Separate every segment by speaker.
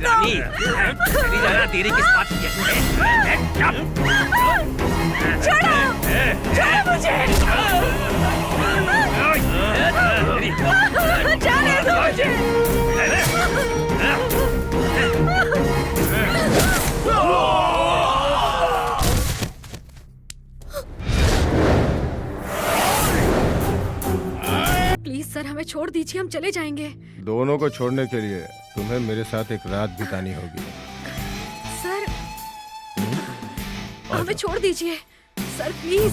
Speaker 1: रानी, तेरी जाना तेरी किस बात की है?
Speaker 2: छोड़ो, छोड़ो मुझे। जाने दो मुझे। प्लीज सर, हमें छोड़ दीजिए, हम चले जाएंगे।
Speaker 3: दोनों को छोड़ने के लिए तुम्हें मेरे साथ एक रात बितानी होगी।
Speaker 2: सर, हमें छोड़ दीजिए सर, प्लीज।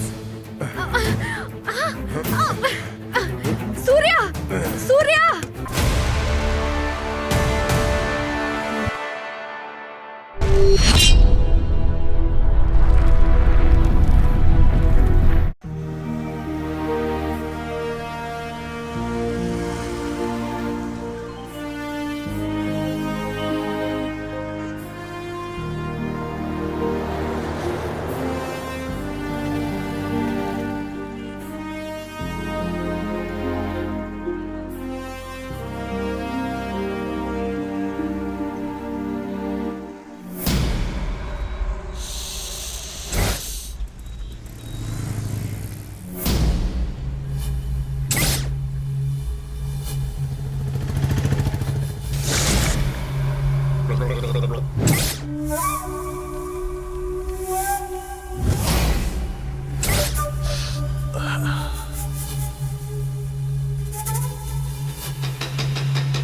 Speaker 2: सूर्या, सूर्या।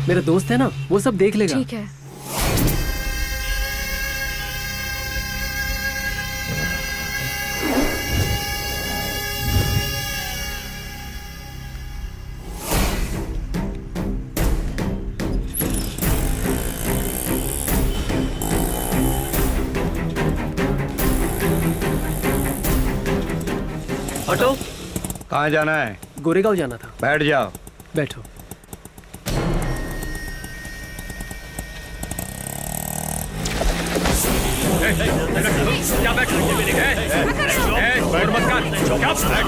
Speaker 4: मेरा दोस्त है ना, वो सब देख लेगा।
Speaker 2: ठीक है।
Speaker 4: ऑटो,
Speaker 5: कहाँ जाना है?
Speaker 4: गोरेगांव जाना था।
Speaker 5: बैठ जाओ।
Speaker 4: बैठो।
Speaker 1: क्या बैठ रही है? बैठ मत कर। क्या बैठ?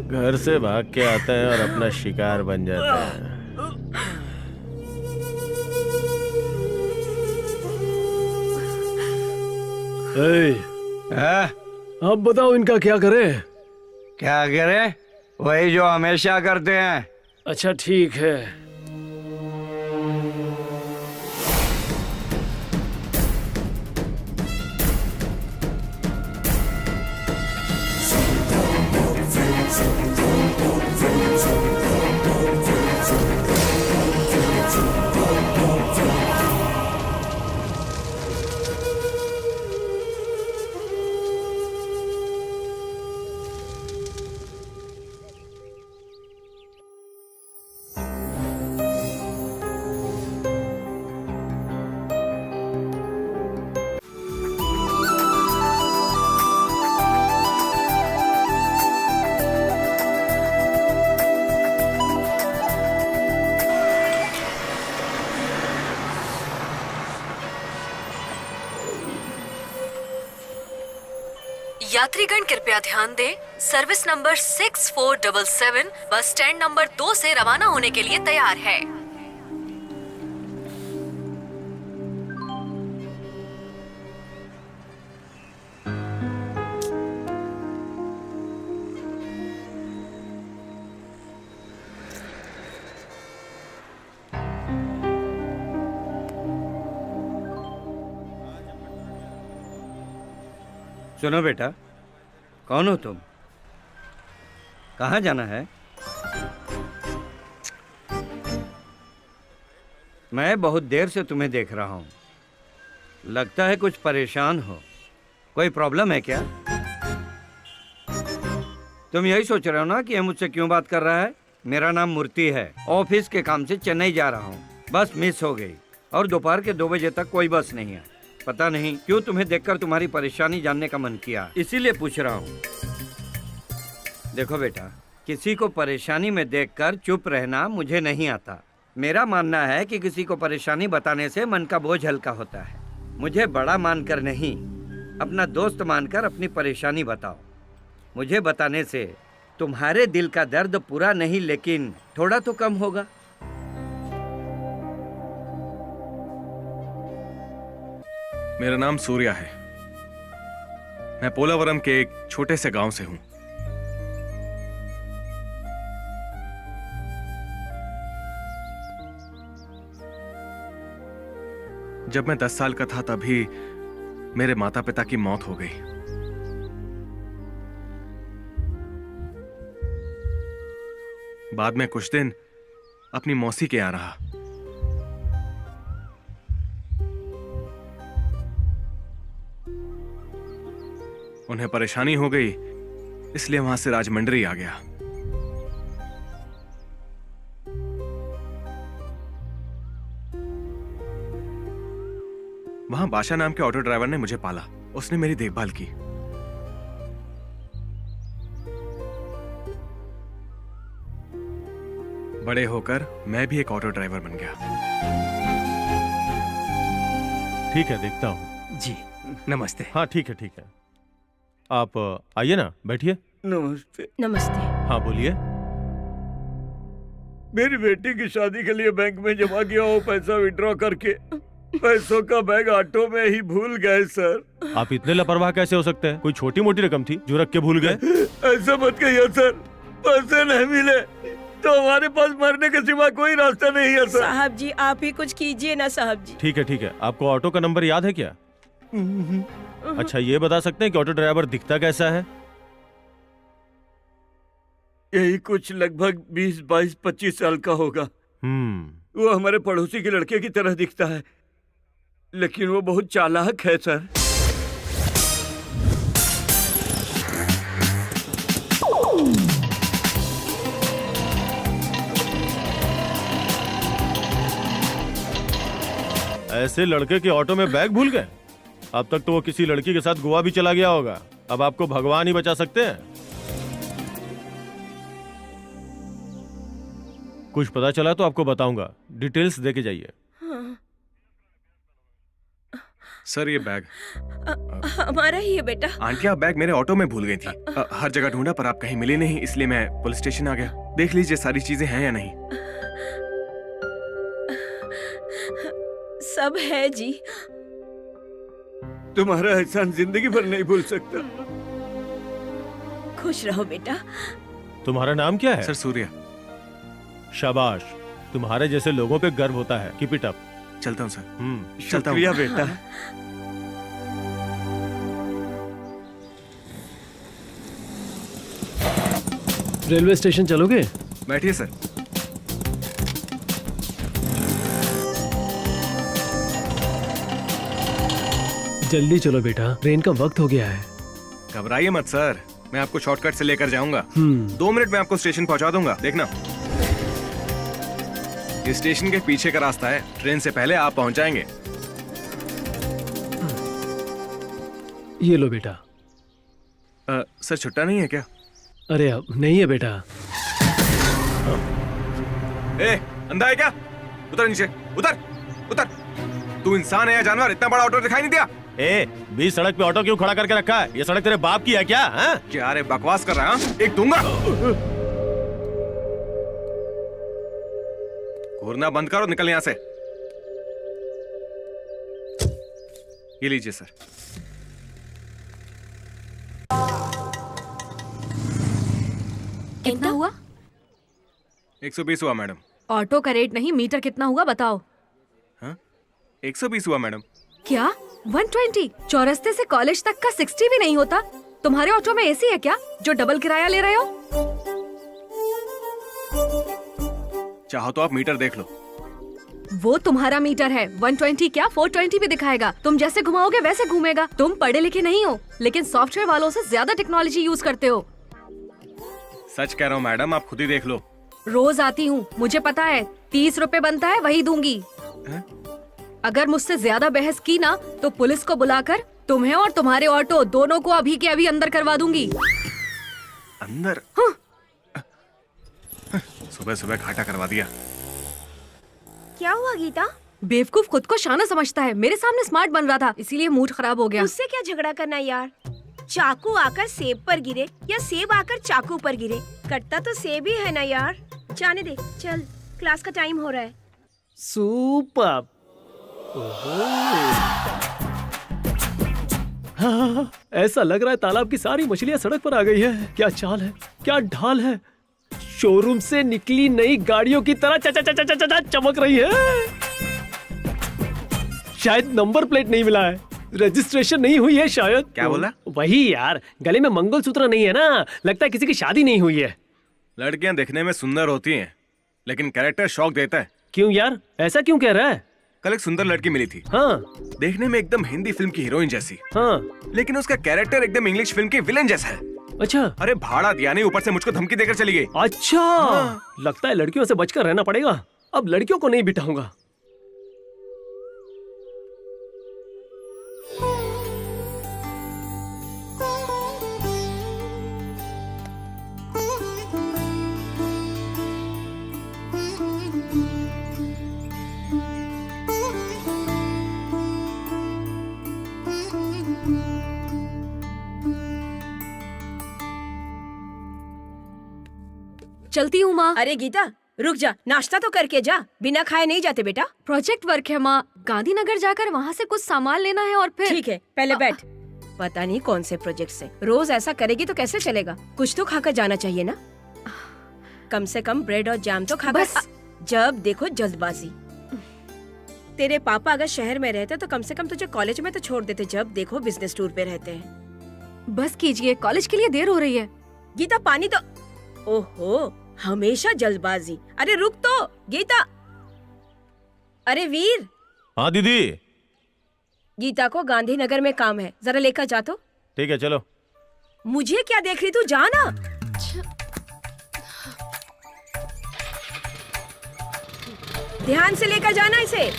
Speaker 3: घर से भाग के आता है और अपना शिकार बन जाता है।
Speaker 4: अब बताओ इनका क्या करें?
Speaker 5: क्या करें? वही जो हमेशा करते हैं।
Speaker 4: अच्छा ठीक है।
Speaker 2: यात्रीगण कृपया ध्यान दें, service number 6477 bus stand number 2 से रवाना होने के लिए तैयार है।
Speaker 5: सुनो बेटा, कौन हो तुम? कहाँ जाना है? मैं बहुत देर से तुम्हें देख रहा हूँ। लगता है कुछ परेशान हो। कोई प्रॉब्लम है क्या? तुम यही सोच रहे हो ना कि ये मुझसे क्यों बात कर रहा है? मेरा नाम मूर्ति है। ऑफिस के काम से चेन्नई जा रहा हूँ। बस मिस हो गई और दोपहर के 2 बजे तक कोई बस नहीं है। पता नहीं क्यों तुम्हें देखकर तुम्हारी परेशानी जानने का मन किया, इसीलिए पूछ रहा हूँ। देखो बेटा, किसी को परेशानी में देखकर चुप रहना मुझे नहीं आता। मेरा मानना है कि किसी को परेशानी बताने से मन का बोझ हल्का होता है। मुझे बड़ा मानकर नहीं, अपना दोस्त मानकर अपनी परेशानी बताओ। मुझे बताने से तुम्हारे दिल का दर्द पूरा नहीं, लेकिन थोड़ा तो कम होगा।
Speaker 6: मेरा नाम सूर्या है। मैं पोलावरम के एक छोटे से गांव से हूं। जब मैं 10 साल का था तभी मेरे माता पिता की मौत हो गई। बाद में कुछ दिन अपनी मौसी के यहाँ रहा। उन्हें परेशानी हो गई, इसलिए वहां से राजमंड्री आ गया। वहां बादशाह नाम के ऑटो ड्राइवर ने मुझे पाला। उसने मेरी देखभाल की। बड़े होकर मैं भी एक ऑटो ड्राइवर बन गया।
Speaker 7: ठीक है, देखता हूँ।
Speaker 1: जी नमस्ते।
Speaker 7: हाँ ठीक है, ठीक है। आप आइए ना, बैठिए।
Speaker 5: नमस्ते।
Speaker 8: नमस्ते।
Speaker 7: हाँ बोलिए।
Speaker 5: मेरी बेटी की शादी के लिए बैंक में जमा किया वो पैसा विड्रॉ करके पैसों का बैग ऑटो में ही भूल गए सर।
Speaker 7: आप इतने लापरवाह कैसे हो सकते हैं? कोई छोटी मोटी रकम थी जो रख के भूल गए?
Speaker 5: ऐसा मत कहिए सर, पैसे नहीं मिले तो हमारे पास मरने के सिवा कोई रास्ता नहीं है सर।
Speaker 8: साहब जी आप ही कुछ कीजिए ना साहब जी।
Speaker 7: ठीक है, ठीक है। आपको ऑटो का नंबर याद है क्या? अच्छा, ये बता सकते हैं कि ऑटो ड्राइवर दिखता कैसा है?
Speaker 5: यही कुछ लगभग 20, 22, 25 साल का होगा। वो हमारे पड़ोसी के लड़के की तरह दिखता है, लेकिन वो बहुत चालाक है सर।
Speaker 7: ऐसे लड़के के ऑटो में बैग भूल गए? अब तक तो वो किसी लड़की के साथ गोवा भी चला गया होगा। अब आपको भगवान ही बचा सकते हैं। कुछ पता चला तो आपको बताऊंगा। डिटेल्स देके जाइए।
Speaker 6: सर ये बैग
Speaker 8: हमारा ही है बेटा।
Speaker 6: आंटी, आप बैग मेरे ऑटो में भूल गई थी। हर जगह ढूंढा पर आप कहीं मिली नहीं, इसलिए मैं पुलिस स्टेशन आ गया। देख लीजिए सारी चीजें हैं या नहीं।
Speaker 8: सब है जी।
Speaker 5: तुम्हारा एहसान जिंदगी भर नहीं भूल सकता।
Speaker 8: खुश रहो बेटा।
Speaker 7: तुम्हारा नाम क्या है?
Speaker 6: सर सूर्या।
Speaker 7: शाबाश, तुम्हारे जैसे लोगों पे गर्व होता है। Keep it up.
Speaker 6: चलता हूँ सर।
Speaker 5: शुक्रिया बेटा।
Speaker 4: रेलवे स्टेशन चलोगे?
Speaker 6: बैठिए सर।
Speaker 4: जल्दी चलो बेटा, ट्रेन का वक्त हो गया है।
Speaker 6: घबराइए मत सर, मैं आपको शॉर्टकट से लेकर जाऊंगा। 2 मिनट में आपको स्टेशन पहुंचा दूंगा। देखना, ये स्टेशन के पीछे का रास्ता है। ट्रेन से पहले आप पहुंच जाएंगे।
Speaker 4: ये लो बेटा।
Speaker 6: सर छुट्टा नहीं है क्या?
Speaker 4: अरे अब नहीं है बेटा।
Speaker 6: ए, अंधा है क्या? उतर नीचे, उतर, उतर। तू इंसान है या जानवर? इतना बड़ा ऑटो दिखाई नहीं दिया?
Speaker 7: ए, बीच सड़क पे ऑटो क्यों खड़ा करके रखा है? ये सड़क तेरे बाप की है क्या? हाँ?
Speaker 6: क्या रे बकवास कर रहा है? एक दूंगा। घूरना बंद करो, निकल यहां से। ये लीजिए सर।
Speaker 2: कितना हुआ?
Speaker 6: 120 हुआ मैडम।
Speaker 2: ऑटो का रेट नहीं, मीटर कितना हुआ बताओ।
Speaker 6: 120 हुआ मैडम।
Speaker 2: क्या 120? चौरस्ते से कॉलेज तक का 60 भी नहीं होता? तुम्हारे ऑटो में एसी है क्या जो डबल किराया ले रहे हो?
Speaker 6: चाहो तो आप मीटर देख लो।
Speaker 2: वो तुम्हारा मीटर है। 120 क्या 420 भी दिखाएगा। तुम जैसे घुमाओगे वैसे घूमेगा। तुम पढ़े लिखे नहीं हो, लेकिन सॉफ्टवेयर वालों से ज्यादा टेक्नोलॉजी यूज करते हो।
Speaker 6: सच कह रहा हूँ मैडम, आप खुद ही देख लो।
Speaker 2: रोज आती हूँ, मुझे पता है 30 रुपए बनता है, वही दूंगी। अगर मुझसे ज्यादा बहस की ना तो पुलिस को बुलाकर तुम्हें और तुम्हारे ऑटो दोनों को अभी के अभी अंदर करवा दूंगी।
Speaker 6: अंदर?
Speaker 2: हाँ।
Speaker 6: सुबह सुबह घाटा करवा दिया।
Speaker 8: क्या हुआ गीता?
Speaker 2: बेवकूफ खुद को शाना समझता है, मेरे सामने स्मार्ट बन रहा था इसीलिए मूड खराब हो गया।
Speaker 8: उससे क्या झगड़ा करना यार? चाकू आकर सेब पर गिरे या सेब आकर चाकू पर गिरे, कटता तो सेब ही है ना यार। जाने दे, चल क्लास का टाइम हो रहा है।
Speaker 4: सुपर। हाँ, ऐसा लग रहा है तालाब की सारी मछलियां सड़क पर आ गई है। क्या चाल है, क्या ढाल है। शोरूम से निकली नई गाड़ियों की तरह चमक रही है। शायद नंबर प्लेट नहीं मिला है, रजिस्ट्रेशन नहीं हुई है शायद।
Speaker 6: क्या बोला?
Speaker 4: वही यार, गले में मंगलसूत्र नहीं है ना, लगता है किसी की शादी नहीं हुई है।
Speaker 6: लड़कियां देखने में सुंदर होती हैं, लेकिन कैरेक्टर शॉक देता है।
Speaker 4: क्यों यार, ऐसा क्यों कह रहा है?
Speaker 6: कल एक सुंदर लड़की मिली थी,
Speaker 4: हाँ
Speaker 6: देखने में एकदम हिंदी फिल्म की हीरोइन जैसी,
Speaker 4: हाँ।
Speaker 6: लेकिन उसका कैरेक्टर एकदम इंग्लिश फिल्म के विलेन जैसा है।
Speaker 4: अच्छा
Speaker 6: अरे भाड़ा दिया नहीं, ऊपर से मुझको धमकी देकर चली गई।
Speaker 4: अच्छा, लगता है लड़कियों से बचकर रहना पड़ेगा। अब लड़कियों को नहीं बिठाऊंगा।
Speaker 2: चलती हूँ माँ।
Speaker 8: अरे गीता रुक जा, नाश्ता तो करके जा, बिना खाए नहीं जाते बेटा।
Speaker 2: प्रोजेक्ट वर्क है माँ, गांधीनगर जाकर वहाँ से कुछ सामान लेना है और फिर।
Speaker 8: ठीक है, पहले बैठ। पता नहीं कौन से प्रोजेक्ट से रोज ऐसा करेगी तो कैसे चलेगा? कुछ तो खाकर जाना चाहिए ना। कम से कम ब्रेड और जैम तो खाकर।
Speaker 2: बस।
Speaker 8: जब देखो जल्दबाजी। तेरे पापा अगर शहर में रहते तो कम से कम तुझे कॉलेज में तो छोड़ देते, जब देखो बिजनेस टूर पे रहते हैं।
Speaker 2: बस कीजिए, कॉलेज के लिए देर हो रही है।
Speaker 8: गीता पानी तो। ओहो, हमेशा जल्दबाजी। अरे रुक तो गीता। अरे वीर।
Speaker 7: हाँ दीदी।
Speaker 8: गीता को गांधीनगर में काम है, जरा लेकर जा तो।
Speaker 7: ठीक है चलो।
Speaker 8: मुझे क्या देख रही तू, जा ना। ध्यान से लेकर जाना इसे।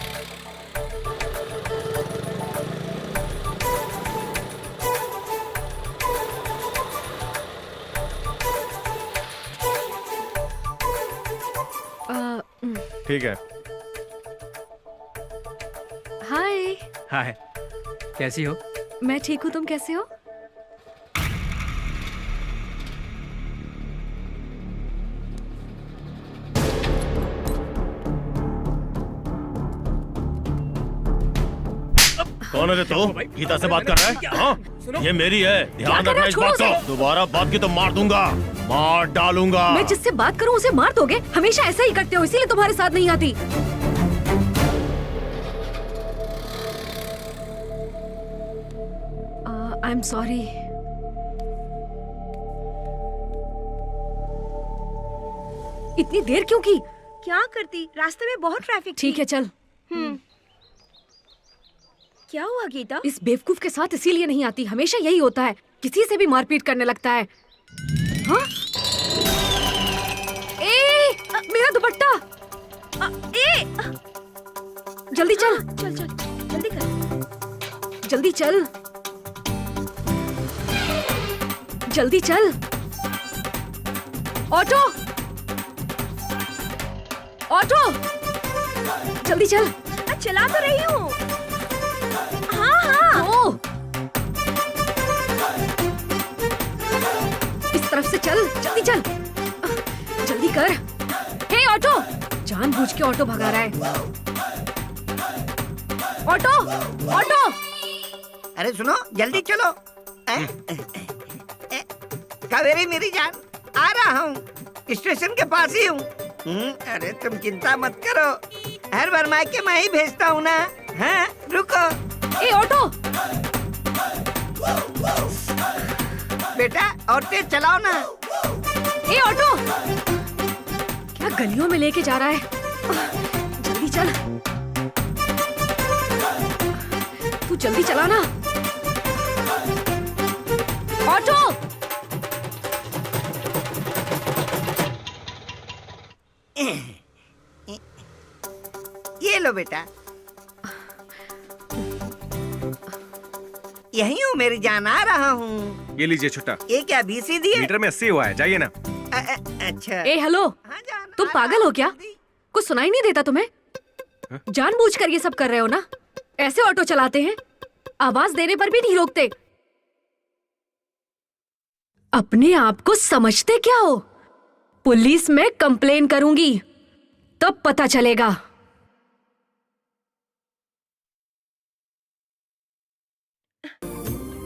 Speaker 7: ठीक है।
Speaker 2: हाय।
Speaker 1: हाय, कैसी हो?
Speaker 2: मैं ठीक हूँ, तुम कैसे हो?
Speaker 7: कौन है रे तू? गीता से बात कर रहा है? हाँ? ये मेरी है, ध्यान
Speaker 2: क्या
Speaker 7: रखना इस
Speaker 2: छोड़ो
Speaker 7: बात का। दोबारा बात की तो मार दूंगा, मार डालूंगा।
Speaker 2: मैं जिससे बात करूँ उसे मार दोगे? हमेशा ऐसा ही करते हो, इसीलिए तुम्हारे साथ नहीं आती। I am sorry. इतनी देर क्यों की?
Speaker 8: क्या करती, रास्ते में बहुत ट्रैफिक थी।
Speaker 2: ठीक है चल।
Speaker 8: क्या हुआ गीता?
Speaker 2: इस बेवकूफ के साथ इसीलिए नहीं आती, हमेशा यही होता है, किसी से भी मारपीट करने लगता है। हाँ? मेरा दुपट्टा। जल्दी चल।
Speaker 8: चल चल जल्दी कर।
Speaker 2: जल्दी चल। जल्दी चल। ऑटो, ऑटो, जल्दी चल।
Speaker 8: चला तो रही हूँ। हाँ हाँ।
Speaker 2: ओ, इस तरफ से चल, जल्दी चल, जल्दी कर। हे ऑटो, जानबूझ के ऑटो भगा रहा है। Auto, auto.
Speaker 9: अरे सुनो, जल्दी चलो। कावेरी मेरी जान, आ रहा हूँ, स्टेशन के पास ही हूँ। अरे तुम चिंता मत करो, हर बार मायके मैं ही भेजता हूँ ना। हाँ रुको।
Speaker 2: ए ऑटो।
Speaker 9: बेटा और तेज चलाओ ना।
Speaker 2: ए ऑटो, क्या गलियों में लेके जा रहा है? जल्दी चल, तू जल्दी चला ना। ऑटो।
Speaker 9: ये लो बेटा। यही हूँ मेरी जान, आ रहा हूँ।
Speaker 6: ये लीजिए छुट्टा।
Speaker 9: ये क्या BC दिए?
Speaker 6: मीटर में 80 हुआ है, जाइए ना।
Speaker 9: अच्छा।
Speaker 2: ए हेलो,
Speaker 9: हाँ जाना।
Speaker 2: तुम तुम पागल हो क्या? कुछ सुनाई नहीं देता तुम्हें? जानबूझकर ये सब कर रहे हो ना? ऐसे ऑटो चलाते हैं, आवाज देने पर भी नहीं रोकते। अपने आप को समझते क्या हो? पुलिस में कंप्लेन करूंगी, तब पता चलेगा।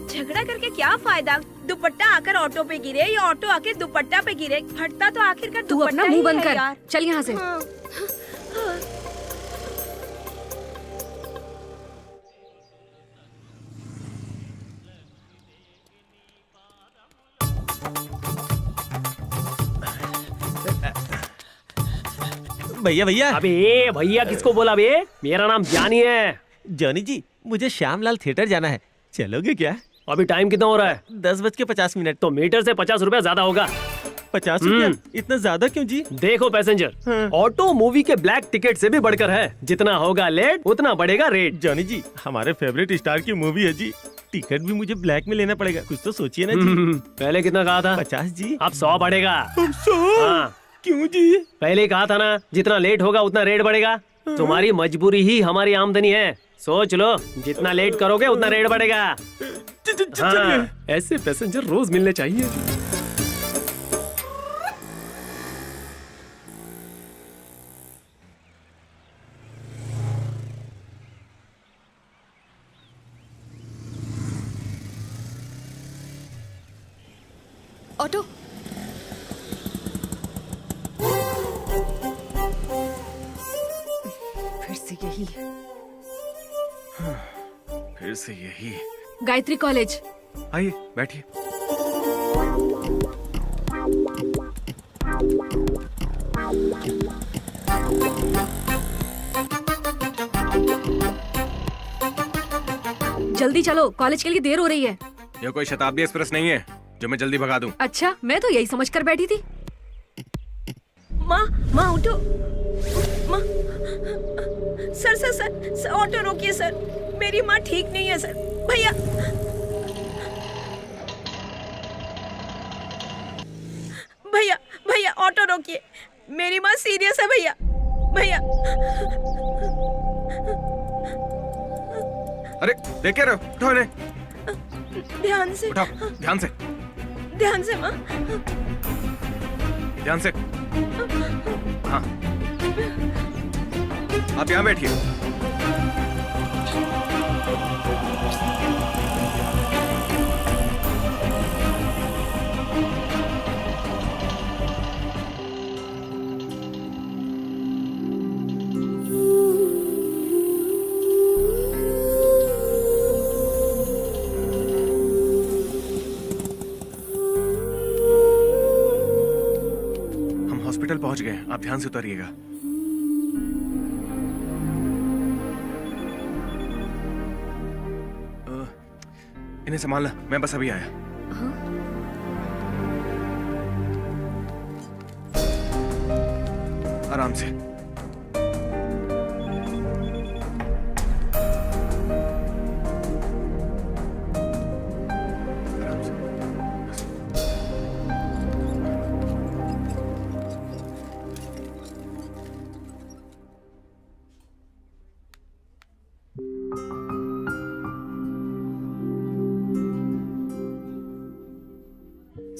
Speaker 8: झगड़ा करके क्या फायदा? दुपट्टा आकर ऑटो पे गिरे या ऑटो आके दुपट्टा पे गिरे, फटता तो आखिरकार
Speaker 2: तू
Speaker 8: दुपट्टा
Speaker 2: अपना मुंह
Speaker 8: ही
Speaker 2: बंद
Speaker 8: है
Speaker 2: कर,
Speaker 8: यार।
Speaker 2: चल यहाँ से।
Speaker 8: हाँ।
Speaker 10: भैया भैया
Speaker 4: अबे भैया किसको बोला बे? मेरा नाम जानी है।
Speaker 10: जॉनी जी, मुझे श्यामलाल थिएटर जाना है, चलोगे क्या?
Speaker 4: अभी टाइम कितना हो रहा है?
Speaker 10: 10:50।
Speaker 4: तो मीटर से 50 रुपया ज्यादा होगा।
Speaker 10: 50 रुपया? इतना ज्यादा क्यों जी?
Speaker 4: देखो पैसेंजर, ऑटो मूवी के ब्लैक टिकट से भी बढ़कर है। जितना होगा लेट उतना बढ़ेगा रेट।
Speaker 10: जॉनी जी, हमारे फेवरेट स्टार की मूवी है जी, टिकट भी मुझे ब्लैक में लेना पड़ेगा, कुछ तो सोचिए ना जी।
Speaker 4: पहले कितना कहा था?
Speaker 10: 50 जी।
Speaker 4: अब 100 बढ़ेगा।
Speaker 10: 100?
Speaker 4: हाँ।
Speaker 10: क्यों जी?
Speaker 4: पहले कहा था ना, जितना लेट होगा उतना रेट बढ़ेगा। तुम्हारी मजबूरी ही हमारी आमदनी है, सोच लो, जितना लेट करोगे उतना रेट बढ़ेगा। हाँ, ऐसे पैसेंजर रोज मिलने चाहिए।
Speaker 2: ऑटो, फिर से यही।
Speaker 6: फिर से यही।
Speaker 2: गायत्री कॉलेज।
Speaker 6: आइए बैठिए।
Speaker 2: जल्दी चलो, कॉलेज के लिए देर हो रही है।
Speaker 6: यह कोई शताब्दी एक्सप्रेस नहीं है जो मैं जल्दी भगा दूं।
Speaker 2: अच्छा, मैं तो यही समझकर बैठी थी।
Speaker 8: माँ माँ उठो। माँ, sir sir sir, sir auto रोकिए सर, मेरी माँ ठीक नहीं है सर। भैया भैया भैया ऑटो रोकिए, मेरी माँ सीरियस है भैया। भैया
Speaker 6: अरे देख क्या रहे हो? उठाओ इन्हें,
Speaker 8: ध्यान से,
Speaker 6: उठाओ, ध्यान से,
Speaker 8: ध्यान से माँ।
Speaker 6: ध्यान से। हाँ, आप यहाँ बैठिए। हॉस्पिटल पहुंच गए, आप ध्यान से उतरिएगा। इन्हें संभालना, मैं बस अभी आया। आराम से। आराम से।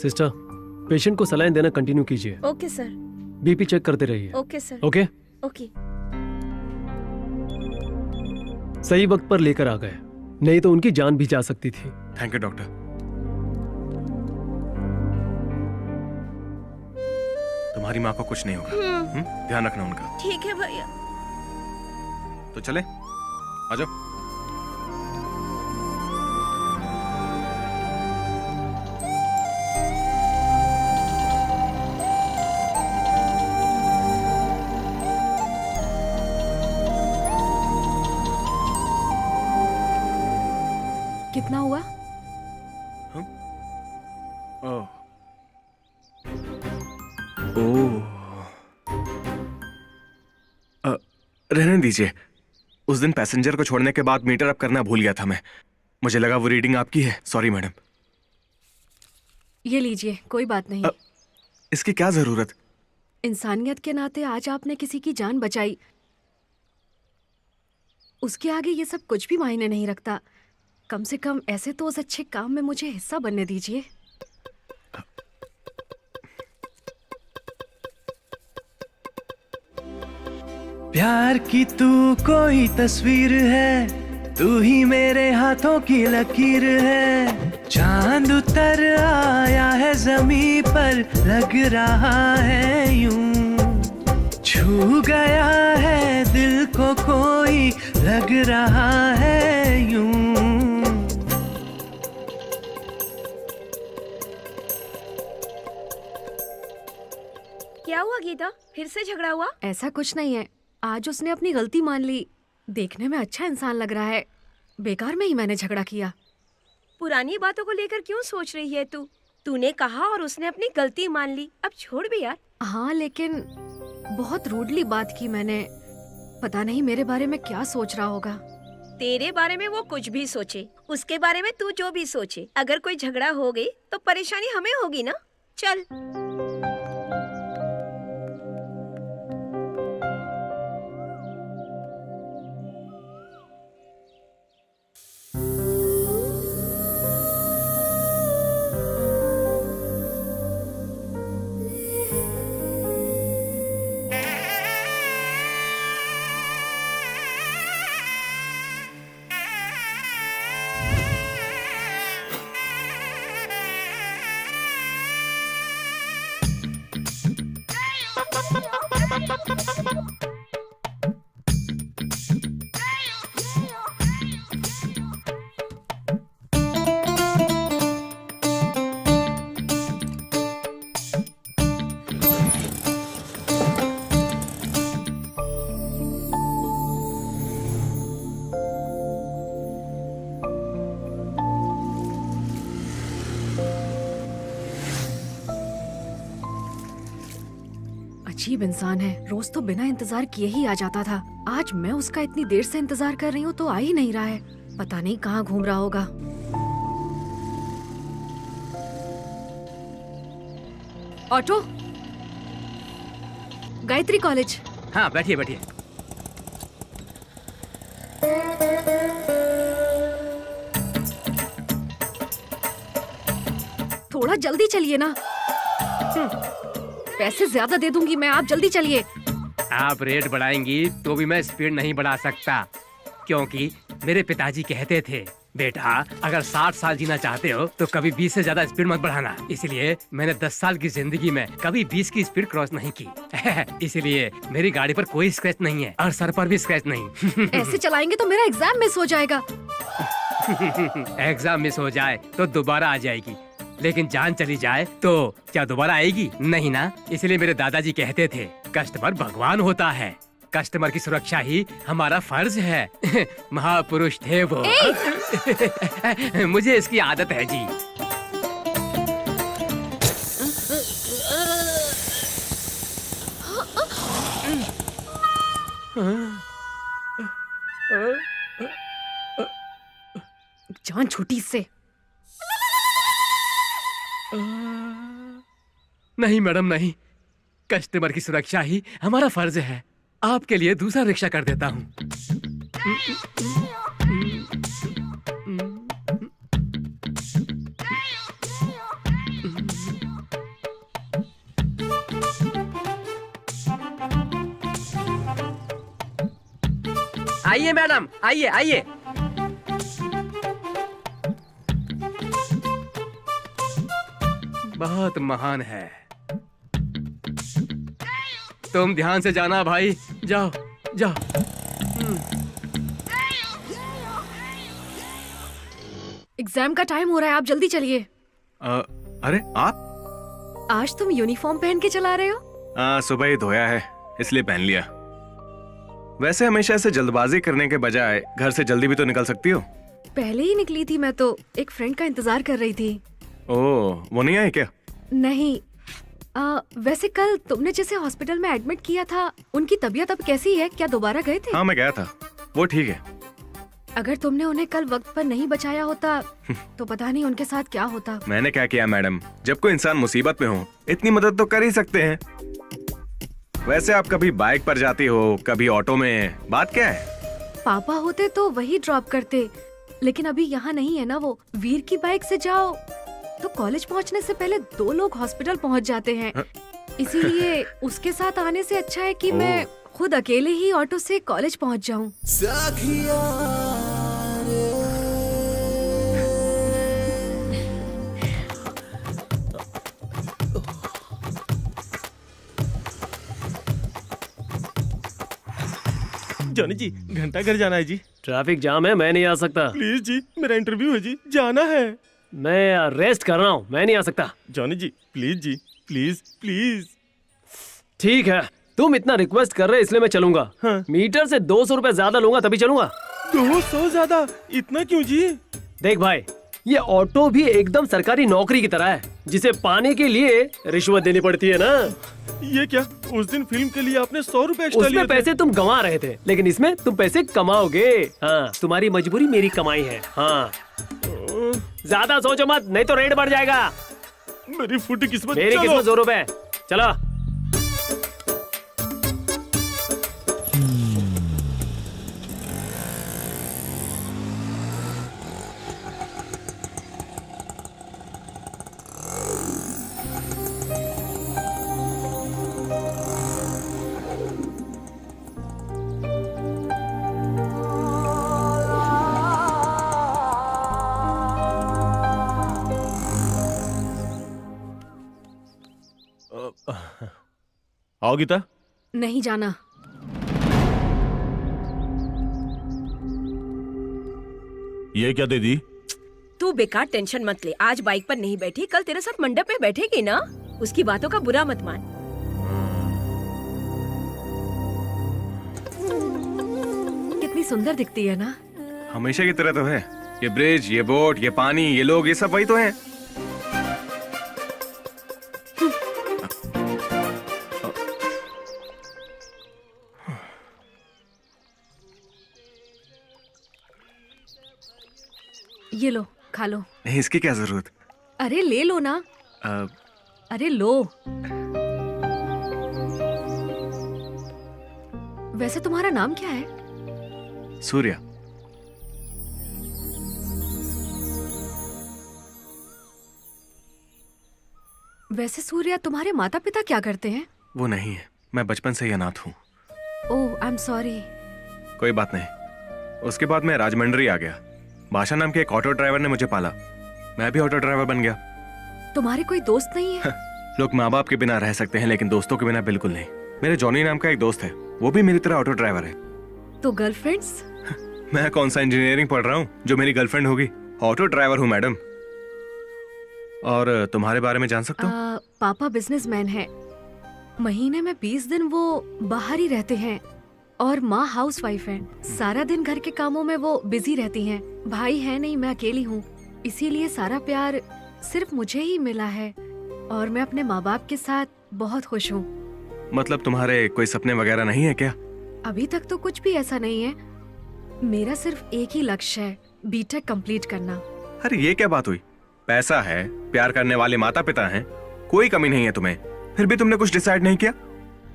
Speaker 4: सिस्टर, पेशेंट को सलाइन देना कंटिन्यू कीजिए।
Speaker 8: Okay sir.
Speaker 4: बीपी चेक करते रहिए।
Speaker 8: Okay sir.
Speaker 4: ओके?
Speaker 8: ओके।
Speaker 4: सही वक्त पर लेकर आ गए, नहीं तो उनकी जान भी जा सकती थी।
Speaker 6: Thank you doctor. तुम्हारी माँ को कुछ नहीं होगा। ध्यान रखना उनका।
Speaker 8: ठीक है भैया।
Speaker 6: तो चले, आ जाओ।
Speaker 2: कितना हुआ?
Speaker 6: ओह, ओह, रहने दीजिए। उस दिन पैसेंजर को छोड़ने के बाद मीटर अप करना भूल गया था मैं। मुझे लगा वो रीडिंग आपकी है। Sorry madam.
Speaker 2: ये लीजिए, कोई बात नहीं।
Speaker 6: इसकी क्या जरूरत?
Speaker 2: इंसानियत के नाते आज आपने किसी की जान बचाई, उसके आगे ये सब कुछ भी मायने नहीं रखता। कम से कम ऐसे तो उस अच्छे काम में मुझे हिस्सा बनने दीजिए।
Speaker 11: प्यार की तू कोई तस्वीर है, तू ही मेरे हाथों की लकीर है। चांद उतर आया है ज़मीं पर, लग रहा है यूं, छू गया है दिल को कोई, लग रहा है यूं।
Speaker 8: क्या हुआ गीता, फिर से झगड़ा हुआ?
Speaker 2: ऐसा कुछ नहीं है, आज उसने अपनी गलती मान ली। देखने में अच्छा इंसान लग रहा है, बेकार में ही मैंने झगड़ा किया।
Speaker 8: पुरानी बातों को लेकर क्यों सोच रही है तू? तूने कहा और उसने अपनी गलती मान ली, अब छोड़ भी यार।
Speaker 2: हाँ, लेकिन बहुत रूडली बात की मैंने। पता नहीं मेरे बारे में क्या सोच रहा होगा।
Speaker 8: तेरे बारे में वो कुछ भी सोचे, उसके बारे में तू जो भी सोचे, अगर कोई झगड़ा हो गई तो परेशानी हमें होगी ना। चल।
Speaker 2: अजीब इंसान है, रोज तो बिना इंतजार किए ही आ जाता था। आज मैं उसका इतनी देर से इंतजार कर रही हूँ तो आ ही नहीं रहा है। पता नहीं कहाँ घूम रहा होगा। Auto, Gayatri college.
Speaker 1: हाँ बैठिए बैठिए।
Speaker 2: थोड़ा जल्दी चलिए ना। पैसे ज्यादा दे दूंगी मैं, आप जल्दी चलिए।
Speaker 1: आप रेट बढ़ाएंगी तो भी मैं स्पीड नहीं बढ़ा सकता, क्योंकि मेरे पिताजी कहते थे बेटा अगर 60 साल जीना चाहते हो तो कभी 20 से ज्यादा स्पीड मत बढ़ाना। इसलिए मैंने 10 साल की जिंदगी में कभी 20 की स्पीड क्रॉस नहीं की। इसलिए मेरी गाड़ी पर कोई स्क्रैच नहीं है और सर पर भी स्क्रैच नहीं।
Speaker 2: ऐसे चलाएंगे तो मेरा एग्जाम मिस हो जाएगा।
Speaker 1: एग्जाम मिस हो जाए तो दोबारा आ जाएगी, लेकिन जान चली जाए तो क्या दोबारा आएगी? नहीं ना। इसलिए मेरे दादाजी कहते थे कस्टमर भगवान होता है, कस्टमर की सुरक्षा ही हमारा फर्ज है। महापुरुष थे वो। मुझे इसकी आदत है जी।
Speaker 2: जान छूटी इससे।
Speaker 1: नहीं मैडम नहीं, कस्टमर की सुरक्षा ही हमारा फर्ज है। आपके लिए दूसरा रिक्शा कर देता हूँ। आइए मैडम, आइए आइए। बहुत महान है। तुम ध्यान से जाना भाई, जाओ जाओ।
Speaker 2: एग्जाम का टाइम हो रहा है, आप जल्दी चलिए।
Speaker 6: अरे आप
Speaker 2: आज तुम यूनिफॉर्म पहन के चला रहे हो?
Speaker 6: सुबह ही धोया है इसलिए पहन लिया। वैसे हमेशा ऐसे जल्दबाजी करने के बजाय घर से जल्दी भी तो निकल सकती हो।
Speaker 2: पहले ही निकली थी मैं तो, एक फ्रेंड का इंतजार कर रही थी।
Speaker 6: ओह, वो नहीं आए क्या?
Speaker 2: नहीं। वैसे कल तुमने जिसे हॉस्पिटल में एडमिट किया था उनकी तबीयत अब कैसी है? क्या दोबारा गए थे?
Speaker 6: हाँ मैं गया था, वो ठीक है।
Speaker 2: अगर तुमने उन्हें कल वक्त पर नहीं बचाया होता तो पता नहीं उनके साथ क्या होता।
Speaker 6: मैंने क्या किया मैडम, जब कोई इंसान मुसीबत में हो इतनी मदद तो कर ही सकते हैं। वैसे आप कभी बाइक पर जाती हो, कभी ऑटो में, बात क्या है?
Speaker 2: पापा होते तो वही ड्रॉप करते, लेकिन अभी यहाँ नहीं है ना वो। वीर की बाइक से जाओ तो कॉलेज पहुँचने से पहले 2 लोग हॉस्पिटल पहुँच जाते हैं। इसीलिए उसके साथ आने से अच्छा है कि मैं खुद अकेले ही ऑटो से कॉलेज पहुँच जाऊँ।
Speaker 10: जॉनी जी, घंटा घर जाना है जी।
Speaker 4: ट्रैफिक जाम है, मैं नहीं आ सकता।
Speaker 10: प्लीज जी, मेरा इंटरव्यू है जी, जाना है।
Speaker 4: मैं रेस्ट कर रहा हूँ, मैं नहीं आ सकता।
Speaker 10: Johnny ji please ji, please please.
Speaker 4: ठीक है, तुम इतना रिक्वेस्ट कर रहे इसलिए मैं चलूंगा।
Speaker 10: हाँ।
Speaker 4: मीटर से 200 रुपए ज्यादा लूंगा तभी चलूंगा।
Speaker 10: 200 ज्यादा? इतना क्यों जी?
Speaker 4: देख भाई, ये ऑटो भी एकदम सरकारी नौकरी की तरह है, जिसे पाने के लिए रिश्वत देनी पड़ती है ना।
Speaker 10: ये क्या, उस दिन फिल्म के लिए आपने 100 रुपए एक्स्ट्रा लिए
Speaker 4: उसमें
Speaker 10: थे।
Speaker 4: पैसे तुम गंवा रहे थे, लेकिन इसमें तुम पैसे कमाओगे। हाँ, तुम्हारी मजबूरी मेरी कमाई है। हाँ, ज्यादा सोचो मत, नहीं तो रेट बढ़ जाएगा।
Speaker 10: मेरी फुटी किस्मत।
Speaker 4: मेरी
Speaker 10: चलो।
Speaker 4: किस्मत 100 रुपए। चलो।
Speaker 7: आओ गीता।
Speaker 2: नहीं जाना।
Speaker 7: ये क्या दे दी?
Speaker 8: तू बेकार टेंशन मत ले, आज बाइक पर नहीं बैठी, कल तेरे साथ मंडप में बैठेगी ना। उसकी बातों का बुरा मत मान।
Speaker 2: कितनी सुंदर दिखती है ना।
Speaker 6: हमेशा की तरह तो है। ये ब्रिज, ये बोट, ये पानी, ये लोग, ये सब वही तो हैं।
Speaker 2: ये लो, खा लो।
Speaker 6: नहीं, इसकी क्या जरूरत?
Speaker 2: अरे ले लो ना। अरे लो। वैसे तुम्हारा नाम क्या है?
Speaker 6: सूर्या।
Speaker 2: वैसे सूर्या, तुम्हारे माता पिता क्या करते हैं?
Speaker 6: वो नहीं है, मैं बचपन से ही अनाथ हूँ।
Speaker 2: ओह, आई एम सॉरी।
Speaker 6: कोई बात नहीं। उसके बाद मैं राजमंड्री आ गया। भाषा नाम के एक ऑटो ड्राइवर ने मुझे पाला, मैं भी ऑटो ड्राइवर बन गया।
Speaker 2: तुम्हारे कोई दोस्त नहीं है?
Speaker 6: लोग माँ बाप के बिना रह सकते हैं, लेकिन दोस्तों के बिना बिल्कुल नहीं। मेरे जॉनी नाम का एक दोस्त है, वो भी मेरी तरह ऑटो ड्राइवर है।
Speaker 2: तो गर्लफ्रेंड्स?
Speaker 6: मैं कौन सा इंजीनियरिंग पढ़ रहा हूँ जो मेरी गर्लफ्रेंड होगी? ऑटो ड्राइवर हूँ मैडम। और तुम्हारे बारे में जान सकता हूँ?
Speaker 2: पापा बिजनेसमैन है। महीने में 20 दिन वो बाहर ही रहते हैं और माँ हाउसवाइफ है। सारा दिन घर के कामों में वो बिजी रहती हैं। भाई है नहीं, मैं अकेली हूँ, इसीलिए सारा प्यार सिर्फ मुझे ही मिला है और मैं अपने माँ बाप के साथ बहुत खुश हूँ।
Speaker 6: मतलब तुम्हारे कोई सपने वगैरह नहीं है क्या?
Speaker 2: अभी तक तो कुछ भी ऐसा नहीं है। मेरा सिर्फ एक ही लक्ष्य है, बीटेक कंप्लीट करना।
Speaker 6: अरे ये क्या बात हुई? पैसा है, प्यार करने वाले माता पिता हैं, कोई कमी नहीं है तुम्हें, फिर भी तुमने कुछ डिसाइड नहीं किया?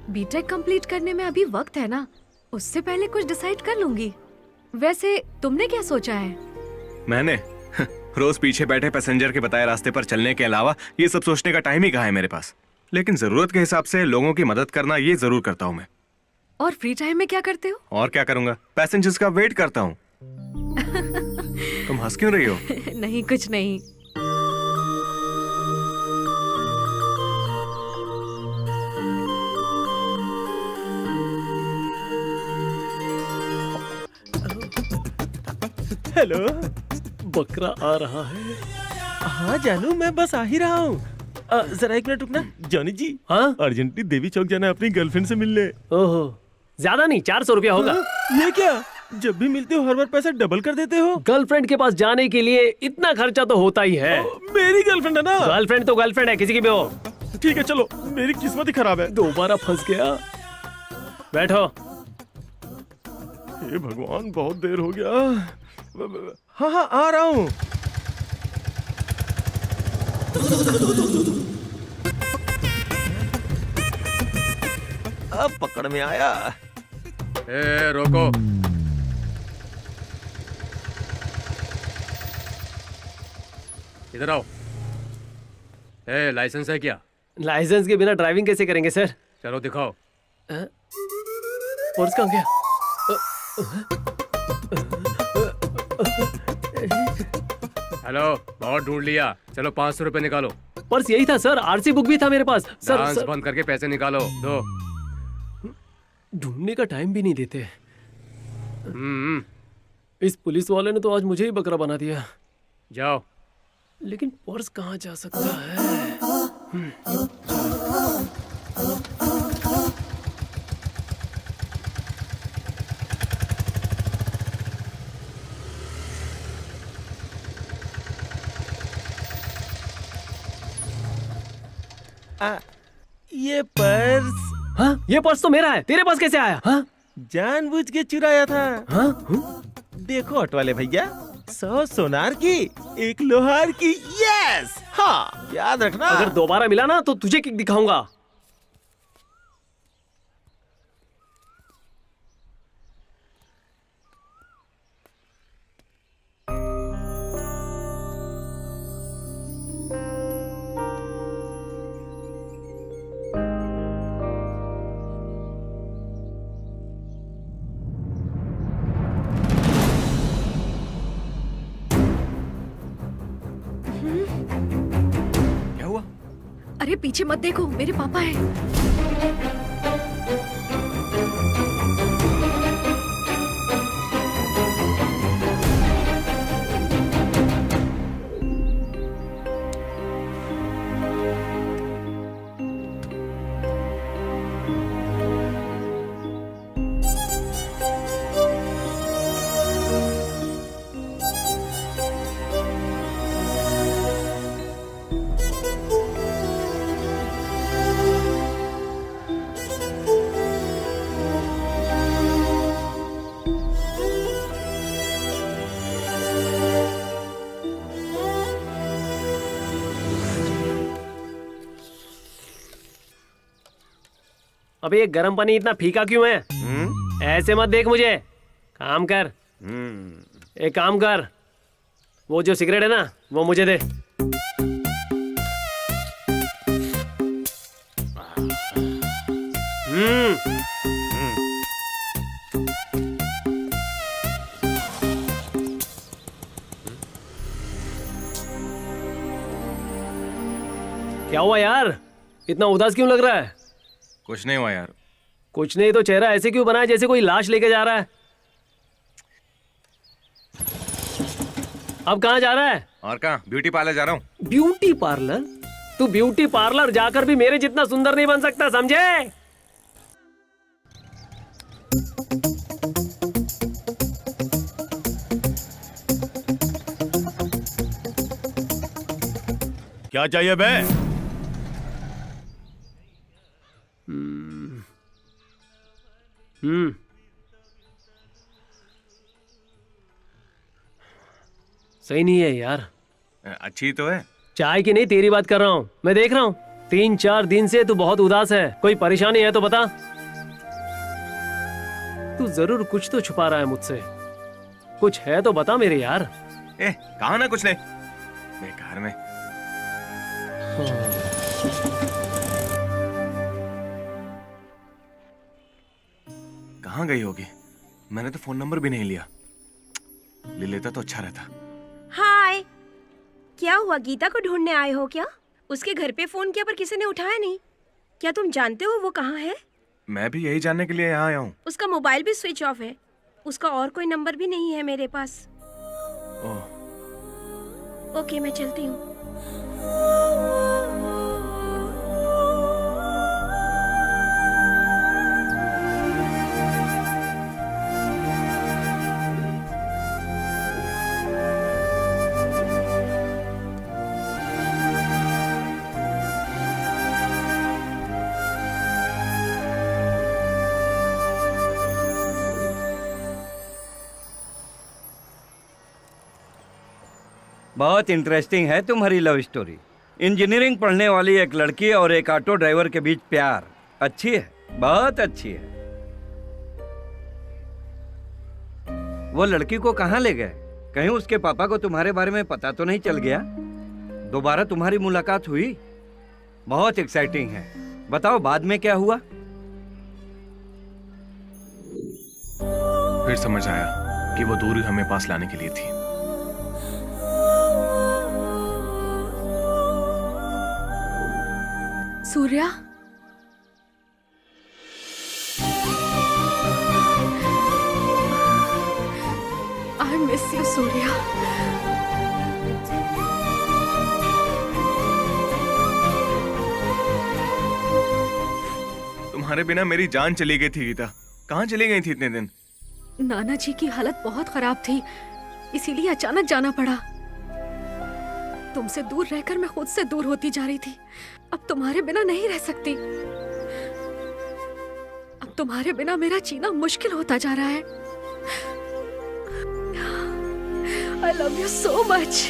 Speaker 2: बीटेक कंप्लीट करने में अभी वक्त है ना, उससे पहले कुछ डिसाइड कर लूंगी। वैसे तुमने क्या सोचा है?
Speaker 6: मैंने रोज पीछे बैठे पैसेंजर के बताए रास्ते पर चलने के अलावा ये सब सोचने का टाइम ही कहाँ है मेरे पास। लेकिन जरूरत के हिसाब से लोगों की मदद करना ये जरूर करता हूँ मैं।
Speaker 2: और फ्री टाइम में क्या करते हो?
Speaker 6: और क्या करूंगा, पैसेंजर्स का वेट करता हूँ। तुम हंस क्यों रही हो?
Speaker 2: नहीं, कुछ नहीं।
Speaker 10: हेलो,
Speaker 4: बकरा आ रहा है।
Speaker 10: हाँ जानू, मैं बस आ ही रहा हूँ। जरा एक मिनट रुकना। जॉनी जी,
Speaker 4: हाँ,
Speaker 10: अर्जेंटली देवी चौक जाना है अपनी गर्लफ्रेंड से मिलने।
Speaker 4: ओहो, ज्यादा नहीं, 400 रुपया होगा।
Speaker 10: ये क्या, जब भी मिलते हो हर बार पैसा डबल कर देते हो।
Speaker 4: गर्लफ्रेंड के पास जाने के लिए इतना खर्चा तो होता ही है।
Speaker 10: मेरी गर्लफ्रेंड है ना।
Speaker 4: गर्लफ्रेंड तो गर्लफ्रेंड है, किसी की भी हो।
Speaker 10: ठीक है चलो, मेरी किस्मत ही खराब है।
Speaker 4: दोबारा फंस गया। बैठो।
Speaker 10: हे भगवान, बहुत देर हो गया। हाँ हाँ, आ रहा हूँ।
Speaker 7: अब पकड़ में आया।
Speaker 1: ए रोको। इधर आओ। ए लाइसेंस है क्या?
Speaker 4: लाइसेंस के बिना ड्राइविंग कैसे करेंगे सर?
Speaker 1: चलो दिखाओ।
Speaker 4: पर्स कहाँ गया?
Speaker 1: हेलो, बहुत ढूंढ लिया। चलो 500 रुपए निकालो।
Speaker 4: पर्स यही था सर, आरसी बुक भी था मेरे पास।
Speaker 1: डांस बंद करके पैसे निकालो। दो।
Speaker 4: ढूंढने का टाइम भी नहीं देते। इस पुलिस वाले ने तो आज मुझे ही बकरा बना दिया।
Speaker 1: जाओ।
Speaker 4: लेकिन पर्स कहाँ जा सकता है?
Speaker 10: ये पर्स
Speaker 4: हाँ? ये पर्स तो मेरा है, तेरे पास कैसे आया? हाँ?
Speaker 10: जानबूझ के चुराया था।
Speaker 4: हाँ?
Speaker 10: देखो ऑटो वाले भैया, 100 सोनार की, 1 लोहार की। यस, हाँ याद रखना।
Speaker 4: अगर दोबारा मिला ना तो तुझे किक दिखाऊंगा।
Speaker 2: अरे पीछे मत देखो, मेरे पापा हैं।
Speaker 4: अबे ये गर्म पानी इतना फीका क्यों है? ऐसे मत देख मुझे, काम कर। एक काम कर, वो जो सिगरेट है ना वो मुझे दे। क्या हुआ यार, इतना उदास क्यों लग रहा है?
Speaker 6: कुछ नहीं हुआ यार।
Speaker 4: कुछ नहीं तो चेहरा ऐसे क्यों बना है जैसे कोई लाश लेके जा रहा है? अब कहाँ जा रहा है?
Speaker 6: और कहाँ? ब्यूटी पार्लर जा रहा हूँ।
Speaker 4: Beauty parlour? तू ब्यूटी पार्लर जाकर भी मेरे जितना सुंदर नहीं बन सकता, समझे?
Speaker 7: क्या चाहिए बे?
Speaker 4: सही नहीं है यार।
Speaker 6: अच्छी तो है।
Speaker 4: चाय की नहीं, तेरी बात कर रहा हूँ। मैं देख रहा हूँ 3-4 दिन से तू बहुत उदास है। कोई परेशानी है तो बता। तू जरूर कुछ तो छुपा रहा है मुझसे। कुछ है तो बता मेरे यार।
Speaker 6: कहा ना कुछ नहीं, बेकार में। कहाँ गई होगी? मैंने तो फोन नंबर भी नहीं लिया। ले लेता तो अच्छा रहता।
Speaker 8: हाय, क्या हुआ? गीता को ढूंढने आए हो क्या? उसके घर पे फोन किया पर किसी ने उठाया नहीं। क्या तुम जानते हो वो कहाँ है?
Speaker 6: मैं भी यही जानने के लिए यहाँ आया हूँ।
Speaker 8: उसका मोबाइल भी स्विच ऑफ है। उसका और कोई नंबर भी नहीं है मेरे पास। ओके, मैं चलती हूँ।
Speaker 5: बहुत इंटरेस्टिंग है तुम्हारी लव स्टोरी। इंजीनियरिंग पढ़ने वाली एक लड़की और एक ऑटो ड्राइवर के बीच प्यार अच्छी है। बहुत अच्छी है। वो लड़की को कहाँ ले गए? कहीं उसके पापा को तुम्हारे बारे में पता तो नहीं चल गया? दोबारा तुम्हारी मुलाकात हुई? बहुत एक्साइटिंग है। बताओ बाद में क्या हुआ?
Speaker 6: फिर समझ आया कि वो दूरी हमें पास लाने के लिए थी।
Speaker 2: Surya, I miss you Surya.
Speaker 6: तुम्हारे बिना मेरी जान चली गई थी गीता। कहाँ चली गई थी इतने दिन?
Speaker 2: नाना जी की हालत बहुत खराब थी, इसीलिए अचानक जाना पड़ा। तुमसे दूर रहकर मैं खुद से दूर होती जा रही थी। अब तुम्हारे बिना नहीं रह सकती। अब तुम्हारे बिना मेरा जीना मुश्किल होता जा रहा है। I love you so much.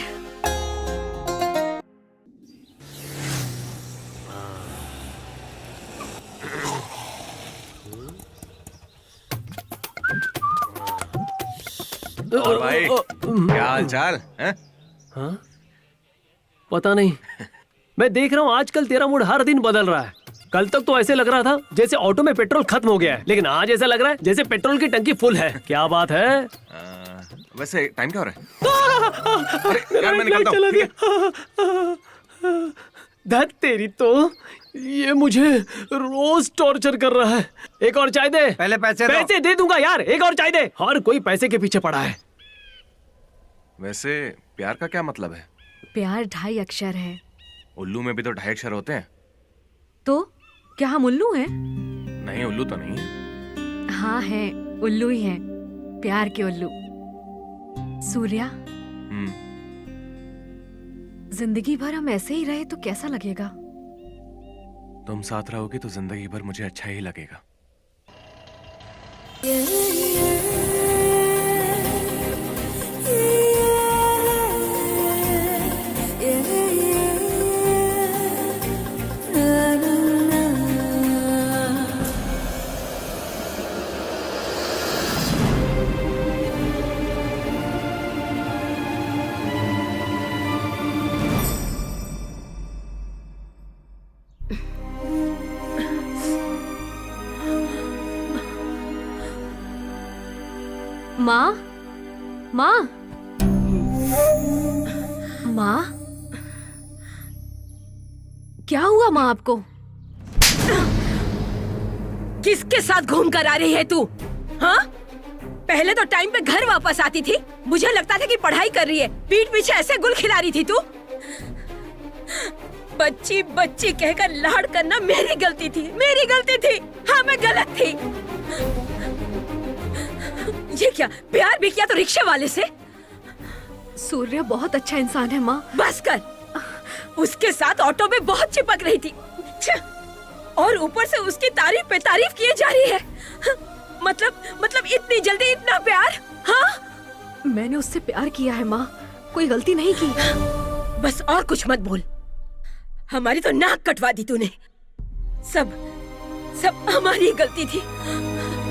Speaker 6: और भाई क्या हाल चाल है?
Speaker 4: हाँ? पता नहीं। मैं देख रहा हूँ आजकल तेरा मूड हर दिन बदल रहा है। कल तक तो ऐसे लग रहा था जैसे ऑटो में पेट्रोल खत्म हो गया है, लेकिन आज ऐसा लग रहा है जैसे पेट्रोल की टंकी फुल है। क्या बात है?
Speaker 6: वैसे टाइम क्या हो रहा है? अरे यार मैं निकलता हूँ, ठीक है?
Speaker 4: धत तेरी तो, ये मुझे रोज टॉर्चर कर रहा है। एक और चाय दे।
Speaker 5: पहले पैसे दो।
Speaker 4: पैसे दे दूंगा यार, एक और चाय दे। हर कोई पैसे के पीछे पड़ा है।
Speaker 6: वैसे प्यार का क्या मतलब है?
Speaker 2: प्यार 2.5 अक्षर है।
Speaker 6: उल्लू में भी तो 2.5 अक्षर होते हैं।
Speaker 2: तो क्या हम उल्लू हैं?
Speaker 6: नहीं, उल्लू तो नहीं है।
Speaker 2: हाँ हैं, उल्लू ही हैं, प्यार के उल्लू। सूर्या, जिंदगी भर हम ऐसे ही रहे तो कैसा लगेगा?
Speaker 6: तुम साथ रहोगे तो जिंदगी भर मुझे अच्छा ही लगेगा।
Speaker 2: माँ, माँ, माँ, क्या हुआ माँ आपको?
Speaker 8: किसके साथ घूम कर आ रही है तू? हाँ? पहले तो टाइम पे घर वापस आती थी, मुझे लगता था कि पढ़ाई कर रही है, पीठ पीछे ऐसे गुल खिला रही थी तू। बच्ची बच्ची कहकर लाड करना मेरी गलती थी, मेरी गलती थी। हाँ, मैं गलत थी। ये क्या, प्यार भी किया तो रिक्शे वाले से?
Speaker 2: सूर्य बहुत अच्छा इंसान है माँ।
Speaker 8: बस कर। उसके साथ ऑटो में बहुत चिपक रही थी, और ऊपर से उसकी तारीफ पे तारीफ किए जा रही है। मतलब इतनी जल्दी इतना प्यार? हाँ?
Speaker 2: मैंने उससे प्यार किया है माँ, कोई गलती नहीं की।
Speaker 8: बस और कुछ मत बोल। हमारी तो नाक कटवा दी तूने। सब हमारी गलती थी,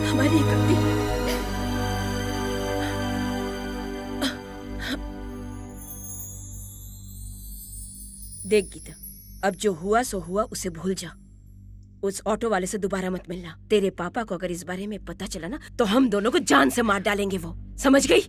Speaker 8: हमारी गलती। देख गीता, अब जो हुआ सो हुआ, उसे भूल जा। उस ऑटो वाले से दोबारा मत मिलना। तेरे पापा को अगर इस बारे में पता चला ना, तो हम दोनों को जान से मार डालेंगे वो, समझ गई?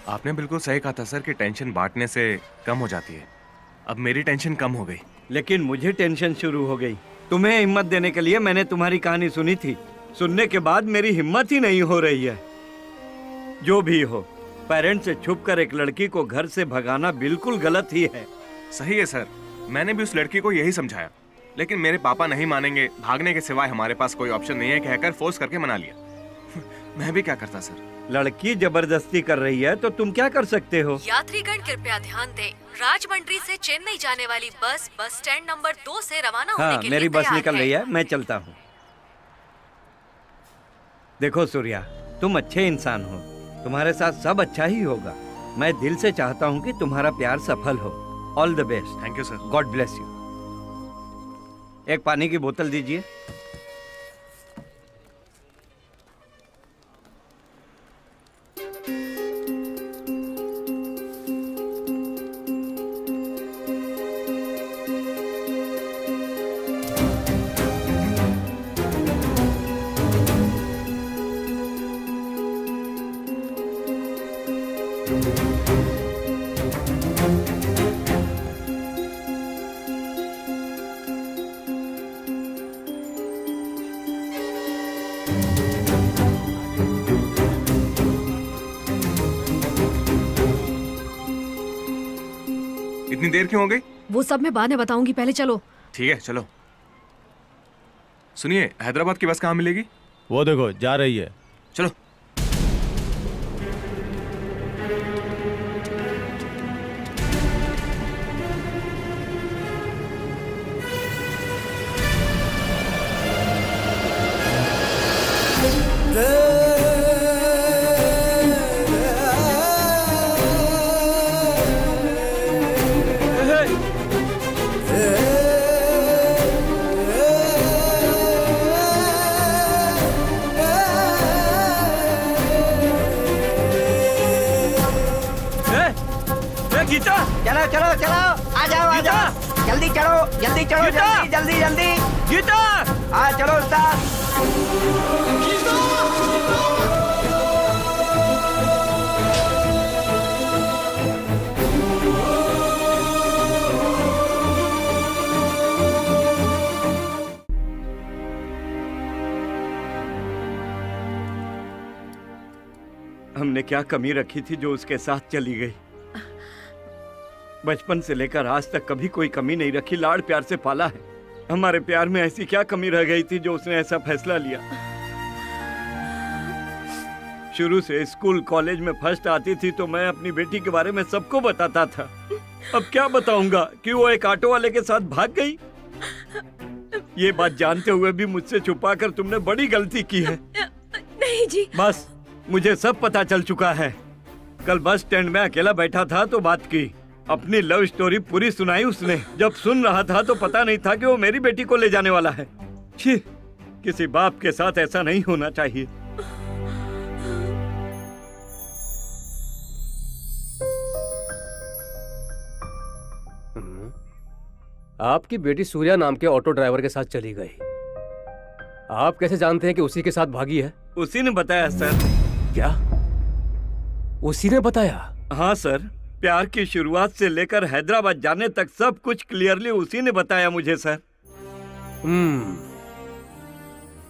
Speaker 6: आपने बिल्कुल सही कहा था सर कि टेंशन बांटने से कम हो जाती है। अब मेरी टेंशन कम हो गई।
Speaker 5: लेकिन मुझे टेंशन शुरू हो गई। तुम्हें हिम्मत देने के लिए मैंने तुम्हारी कहानी सुनी थी। सुनने के बाद मेरी हिम्मत ही नहीं हो रही है। जो भी हो, पेरेंट्स से छुपकर एक लड़की को घर से भगाना बिल्कुल गलत ही है।
Speaker 6: सही है सर, मैंने भी उस लड़की को यही समझाया, लेकिन मेरे पापा नहीं मानेंगे। भागने के सिवाय हमारे पास कोई ऑप्शन नहीं है, कहकर फोर्स करके मना लिया। मैं भी क्या करता सर।
Speaker 5: लड़की जबरदस्ती कर रही है तो तुम क्या कर सकते हो?
Speaker 2: यात्रीगण कृपया ध्यान दें, राजमंड्री से चेन्नई जाने वाली बस बस स्टैंड नंबर 2 से रवाना होने
Speaker 5: हाँ,
Speaker 2: के
Speaker 5: मेरी
Speaker 2: लिए
Speaker 5: बस
Speaker 2: तैयार
Speaker 5: निकल रही है, मैं चलता हूँ। देखो सूर्या, तुम अच्छे इंसान हो, तुम्हारे साथ सब अच्छा ही होगा। मैं दिल से चाहता हूँ कि तुम्हारा प्यार सफल हो। All the best.
Speaker 6: Thank you sir.
Speaker 5: God bless you. एक पानी की बोतल दीजिए।
Speaker 6: इतनी देर क्यों हो गई?
Speaker 2: वो सब मैं बाद में बताऊंगी, पहले चलो।
Speaker 6: ठीक है चलो। सुनिए, हैदराबाद की बस कहाँ मिलेगी?
Speaker 7: वो देखो जा रही है।
Speaker 6: चलो।
Speaker 5: गीता,
Speaker 9: चलो चलो चलो, आ जाओ आ जाओ, जल्दी चलो जल्दी चलो, जल्दी जल्दी जल्दी।
Speaker 5: गीता,
Speaker 9: हाँ चलो उस्ताद।
Speaker 5: हमने क्या कमी रखी थी जो उसके साथ चली गई? बचपन से लेकर आज तक कभी कोई कमी नहीं रखी, लाड़ प्यार से पाला है। हमारे प्यार में ऐसी क्या कमी रह गई थी जो उसने ऐसा फैसला लिया? शुरू से स्कूल कॉलेज में फर्स्ट आती थी तो मैं अपनी बेटी के बारे में सबको बताता था। अब क्या बताऊंगा कि वो एक ऑटो वाले के साथ भाग गई? ये बात जानते हुए भी मुझसे छुपाकर तुमने बड़ी गलती की है।
Speaker 8: नहीं जी।
Speaker 5: बस मुझे सब पता चल चुका है। कल बस स्टैंड में अकेला बैठा था तो बात की, अपनी लव स्टोरी पूरी सुनाई उसने। जब सुन रहा था तो पता नहीं था कि वो मेरी बेटी को ले जाने वाला है। छी, किसी बाप के साथ ऐसा नहीं होना चाहिए।
Speaker 1: आपकी बेटी सूर्या नाम के ऑटो ड्राइवर के साथ चली गई। आप कैसे जानते हैं कि उसी के साथ भागी है?
Speaker 5: उसी ने बताया सर।
Speaker 1: क्या? उसी ने बताया?
Speaker 5: हाँ सर, प्यार की शुरुआत से लेकर हैदराबाद जाने तक सब कुछ क्लियरली उसी ने बताया मुझे सर।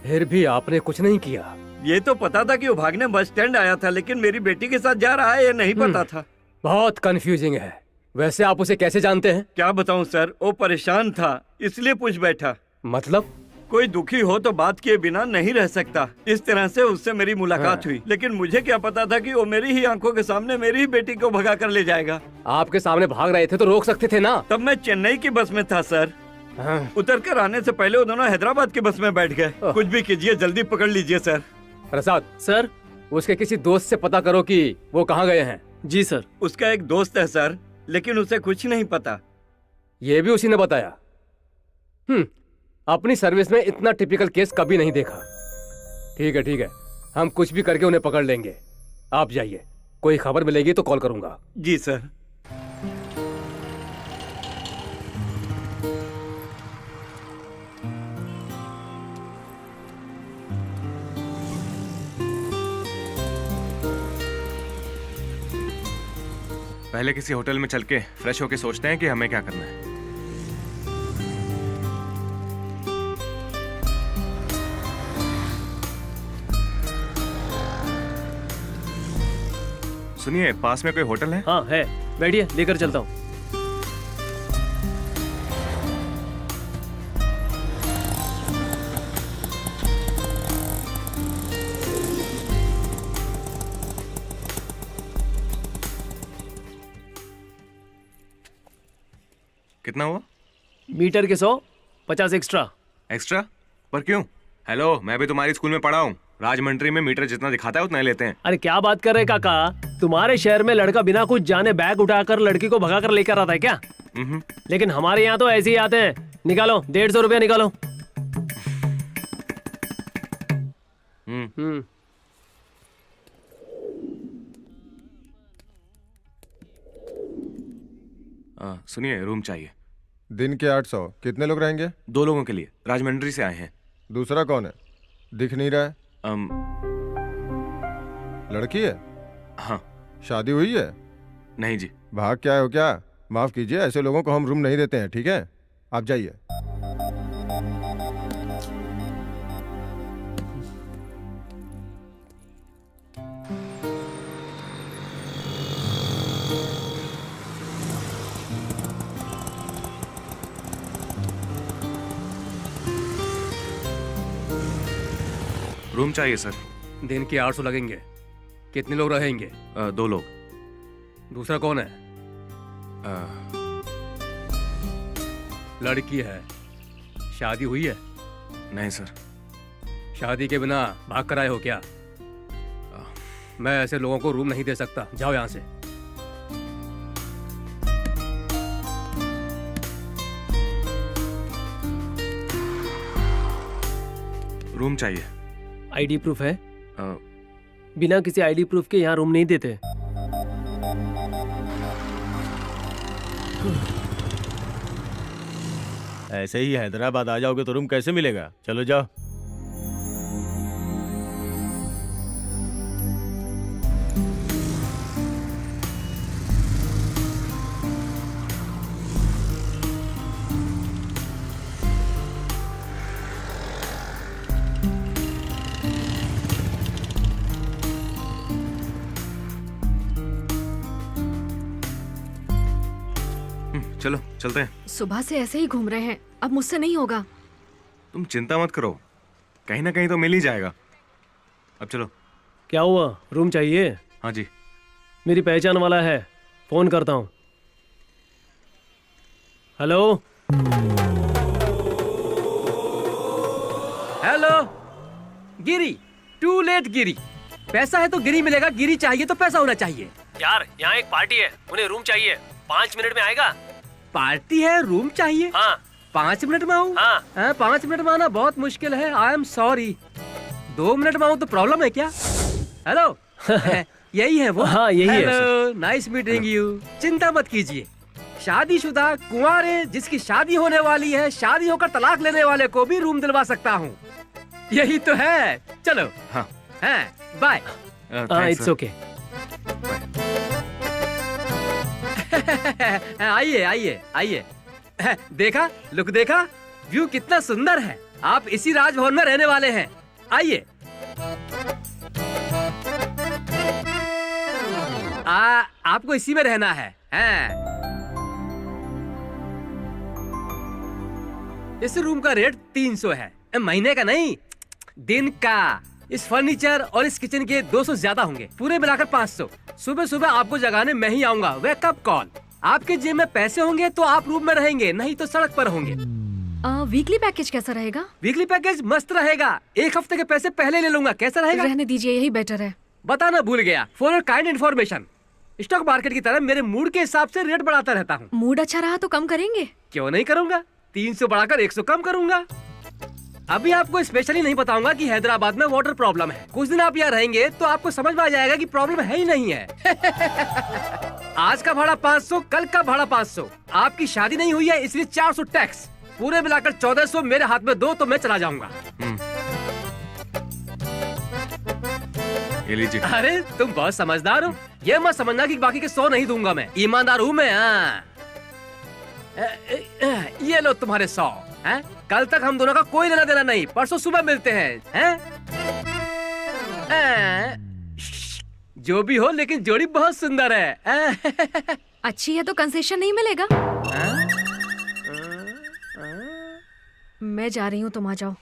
Speaker 1: फिर भी आपने कुछ नहीं किया?
Speaker 5: ये तो पता था कि वो भागने बस स्टैंड आया था, लेकिन मेरी बेटी के साथ जा रहा है ये नहीं पता था।
Speaker 1: बहुत कंफ्यूजिंग है। वैसे आप उसे कैसे जानते हैं?
Speaker 5: क्या बताऊं सर, वो परेशान था इसलिए पूछ बैठा।
Speaker 1: मतलब?
Speaker 5: कोई दुखी हो तो बात किए बिना नहीं रह सकता। इस तरह से उससे मेरी मुलाकात हुई, लेकिन मुझे क्या पता था कि वो मेरी ही आंखों के सामने मेरी ही बेटी को भगा कर ले जाएगा।
Speaker 1: आपके सामने भाग रहे थे तो रोक सकते थे ना?
Speaker 5: तब मैं चेन्नई की बस में था सर। उतर कर आने से पहले वो दोनों हैदराबाद की बस में बैठ गए। कुछ भी कीजिए, जल्दी पकड़ लीजिए सर।
Speaker 1: प्रसाद
Speaker 4: सर।
Speaker 1: उसके किसी दोस्त से पता करो कि वो कहाँ गए हैं।
Speaker 4: जी सर।
Speaker 5: उसका एक दोस्त है सर, लेकिन उसे कुछ नहीं पता।
Speaker 1: ये भी उसी ने बताया? अपनी सर्विस में इतना टिपिकल केस कभी नहीं देखा। ठीक है, हम कुछ भी करके उन्हें पकड़ लेंगे। आप जाइए, कोई खबर मिलेगी तो कॉल करूंगा।
Speaker 5: जी सर।
Speaker 6: पहले किसी होटल में चल के फ्रेश होके सोचते हैं कि हमें क्या करना है। सुनिए, पास में कोई होटल है?
Speaker 4: हाँ है, बैठिए, लेकर चलता हूँ।
Speaker 6: कितना हुआ?
Speaker 4: मीटर के 100, 50 एक्स्ट्रा।
Speaker 6: एक्स्ट्रा? पर क्यों? हेलो, मैं भी तुम्हारी स्कूल में पढ़ा हूँ। राजमंड्री में मीटर जितना दिखाता है उतना ही लेते हैं।
Speaker 4: अरे क्या बात कर रहे काका, तुम्हारे शहर में लड़का बिना कुछ जाने बैग उठाकर लड़की को भगा कर लेकर आता है क्या? लेकिन हमारे यहाँ तो ऐसे ही आते हैं। निकालो 150 रुपया निकालो।
Speaker 6: सुनिए, रूम चाहिए।
Speaker 3: दिन के 800। कितने लोग रहेंगे?
Speaker 6: 2 लोगों के लिए। राजमंड्री से आए हैं।
Speaker 3: दूसरा कौन है? दिख नहीं रहा है। लड़की है?
Speaker 6: हाँ।
Speaker 3: शादी हुई है?
Speaker 6: नहीं जी।
Speaker 3: भाग क्या हो क्या? माफ कीजिए, ऐसे लोगों को हम रूम नहीं देते हैं, ठीक है? आप जाइए।
Speaker 6: रूम चाहिए सर।
Speaker 1: दिन के 800 लगेंगे। कितने लोग रहेंगे?
Speaker 6: 2 लोग।
Speaker 1: दूसरा कौन है? लड़की है। शादी हुई है?
Speaker 6: नहीं सर।
Speaker 1: शादी के बिना भाग कर आए हो क्या? मैं ऐसे लोगों को रूम नहीं दे सकता। जाओ यहाँ से।
Speaker 6: रूम चाहिए।
Speaker 4: आईडी प्रूफ है? बिना किसी आईडी प्रूफ के यहाँ रूम नहीं देते।
Speaker 7: ऐसे ही हैदराबाद आ जाओगे तो रूम कैसे मिलेगा? चलो जाओ।
Speaker 6: चलो चलते हैं।
Speaker 2: सुबह से ऐसे ही घूम रहे हैं, अब मुझसे नहीं होगा।
Speaker 6: तुम चिंता मत करो, कहीं ना कहीं तो मिल ही जाएगा। अब चलो।
Speaker 4: क्या हुआ, रूम चाहिए?
Speaker 6: हाँ जी।
Speaker 4: मेरी पहचान वाला है, फोन करता हूँ। Hello
Speaker 1: hello. Giri, to let Giri. पैसा है तो गिरी मिलेगा, गिरी चाहिए तो पैसा होना चाहिए।
Speaker 4: यार, यहाँ एक पार्टी है, उन्हें रूम चाहिए। 5 मिनट में आएगा?
Speaker 1: पार्टी है, रूम चाहिए?
Speaker 4: हाँ।
Speaker 1: 5 मिनट में आऊँ?
Speaker 4: हाँ।
Speaker 1: 5 मिनट में आना बहुत मुश्किल है। I am sorry. 2 मिनट में आऊँ तो प्रॉब्लम है क्या? हेलो। यही है वो?
Speaker 4: हाँ यही है।
Speaker 1: Hello, nice meeting you. चिंता मत कीजिए, शादीशुदा कुंवारे जिसकी शादी होने वाली है, शादी होकर तलाक लेने वाले को भी रूम दिलवा सकता हूँ। यही तो है। चलो।
Speaker 6: हाँ।
Speaker 1: बाय।
Speaker 4: It's okay.
Speaker 1: आइए आइए आइए। देखा, लुक देखा, व्यू कितना सुंदर है। आप इसी राजभवन में रहने वाले हैं। आइए। आपको इसी में रहना है। इस रूम का रेट 300 है। महीने का नहीं, दिन का। इस फर्नीचर और इस किचन के 200 ज्यादा होंगे, पूरे मिलाकर 500। सुबह सुबह आपको जगाने मैं ही आऊंगा। Wake up call. आपके जेब में पैसे होंगे तो आप रूम में रहेंगे, नहीं तो सड़क पर होंगे।
Speaker 2: वीकली पैकेज कैसा रहेगा?
Speaker 1: वीकली पैकेज मस्त रहेगा। 1 हफ्ते के पैसे पहले ले लूंगा, कैसा रहेगा?
Speaker 2: रहने दीजिए, यही बेटर है।
Speaker 1: बताना भूल गया। For your kind information, stock market की तरह मेरे मूड के हिसाब से रेट बढ़ाता रहता हूँ।
Speaker 2: मूड अच्छा रहा तो कम करेंगे?
Speaker 1: क्यों नहीं करूंगा, 300 बढ़ाकर 100 कम करूंगा। अभी आपको स्पेशली नहीं बताऊंगा कि हैदराबाद में वाटर प्रॉब्लम है। कुछ दिन आप यहाँ रहेंगे तो आपको समझ में आ जाएगा कि प्रॉब्लम है ही नहीं है। आज का भाड़ा 500, कल का भाड़ा 500। आपकी शादी नहीं हुई है इसलिए 400 टैक्स। पूरे मिलाकर 1400 मेरे हाथ में दो तो मैं चला जाऊंगा।
Speaker 6: ये लीजिए।
Speaker 1: अरे तुम बहुत समझदार हो। ये मत समझना कि बाकी के 100 नहीं दूंगा मैं, ईमानदार हूँ मैं। हाँ। ये लो तुम्हारे 100 हैं? कल तक हम दोनों का कोई लेना देना नहीं, परसों सुबह मिलते हैं? जो भी हो, लेकिन जोड़ी बहुत सुंदर है।
Speaker 2: अच्छी है तो कंसेशन नहीं मिलेगा। मैं जा रही हूँ, तुम आ जाओ।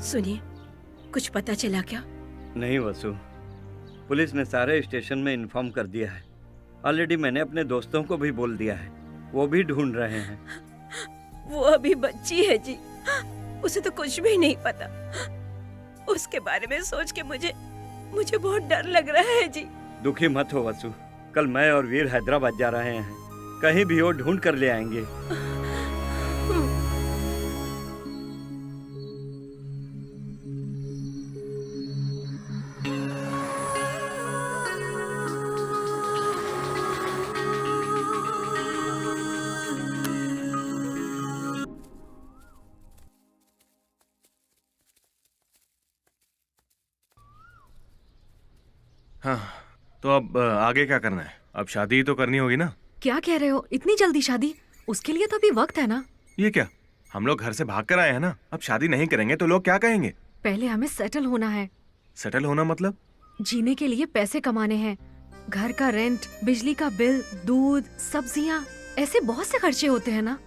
Speaker 8: सुनिए, कुछ पता चला क्या?
Speaker 5: नहीं वसु, पुलिस ने सारे स्टेशन में इन्फॉर्म कर दिया है। ऑलरेडी मैंने अपने दोस्तों को भी बोल दिया है, वो भी ढूंढ रहे हैं।
Speaker 8: वो अभी बच्ची है जी, उसे तो कुछ भी नहीं पता। उसके बारे में सोच के मुझे बहुत डर लग रहा है जी।
Speaker 5: दुखी मत हो वसु, कल मैं और वीर हैदराबाद जा रहे हैं, कहीं भी वो ढूंढ कर ले आएंगे।
Speaker 6: हाँ, तो अब आगे क्या करना है? अब शादी तो करनी होगी ना?
Speaker 2: क्या कह रहे हो, इतनी जल्दी शादी? उसके लिए तो अभी वक्त है ना।
Speaker 6: ये क्या, हम लोग घर से भाग कर आए हैं ना, अब शादी नहीं करेंगे तो लोग क्या कहेंगे?
Speaker 2: पहले हमें सेटल होना है।
Speaker 6: सेटल होना मतलब?
Speaker 2: जीने के लिए पैसे कमाने हैं। घर का रेंट, बिजली का बिल, दूध, सब्जियाँ, ऐसे बहुत से खर्चे होते हैं ना,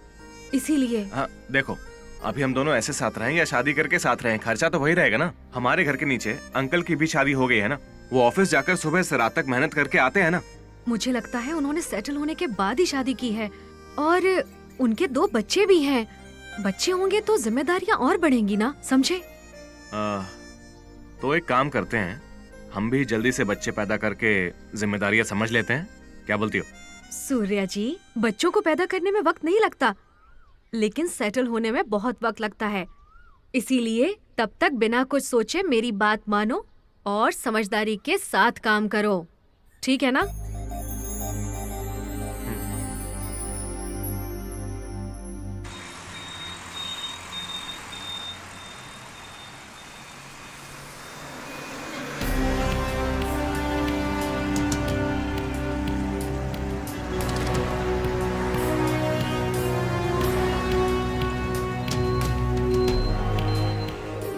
Speaker 2: इसीलिए।
Speaker 6: हाँ देखो, अभी हम दोनों ऐसे साथ रहें या शादी करके साथ रहें, खर्चा तो वही रहेगा ना। हमारे घर के नीचे अंकल की भी शादी हो गई है ना, वो ऑफिस जाकर सुबह से रात तक मेहनत करके आते हैं ना।
Speaker 2: मुझे लगता है उन्होंने सेटल होने के बाद ही शादी की है, और उनके 2 बच्चे भी हैं। बच्चे होंगे तो जिम्मेदारियां और बढ़ेंगी ना, समझे?
Speaker 6: तो एक काम करते हैं, हम भी जल्दी से बच्चे पैदा करके जिम्मेदारियां समझ लेते हैं, क्या बोलती हो?
Speaker 2: सूर्या जी, बच्चों को पैदा करने में वक्त नहीं लगता, लेकिन सेटल होने में बहुत वक्त लगता है। इसीलिए तब तक बिना कुछ सोचे मेरी बात मानो और समझदारी के साथ काम करो, ठीक है ना?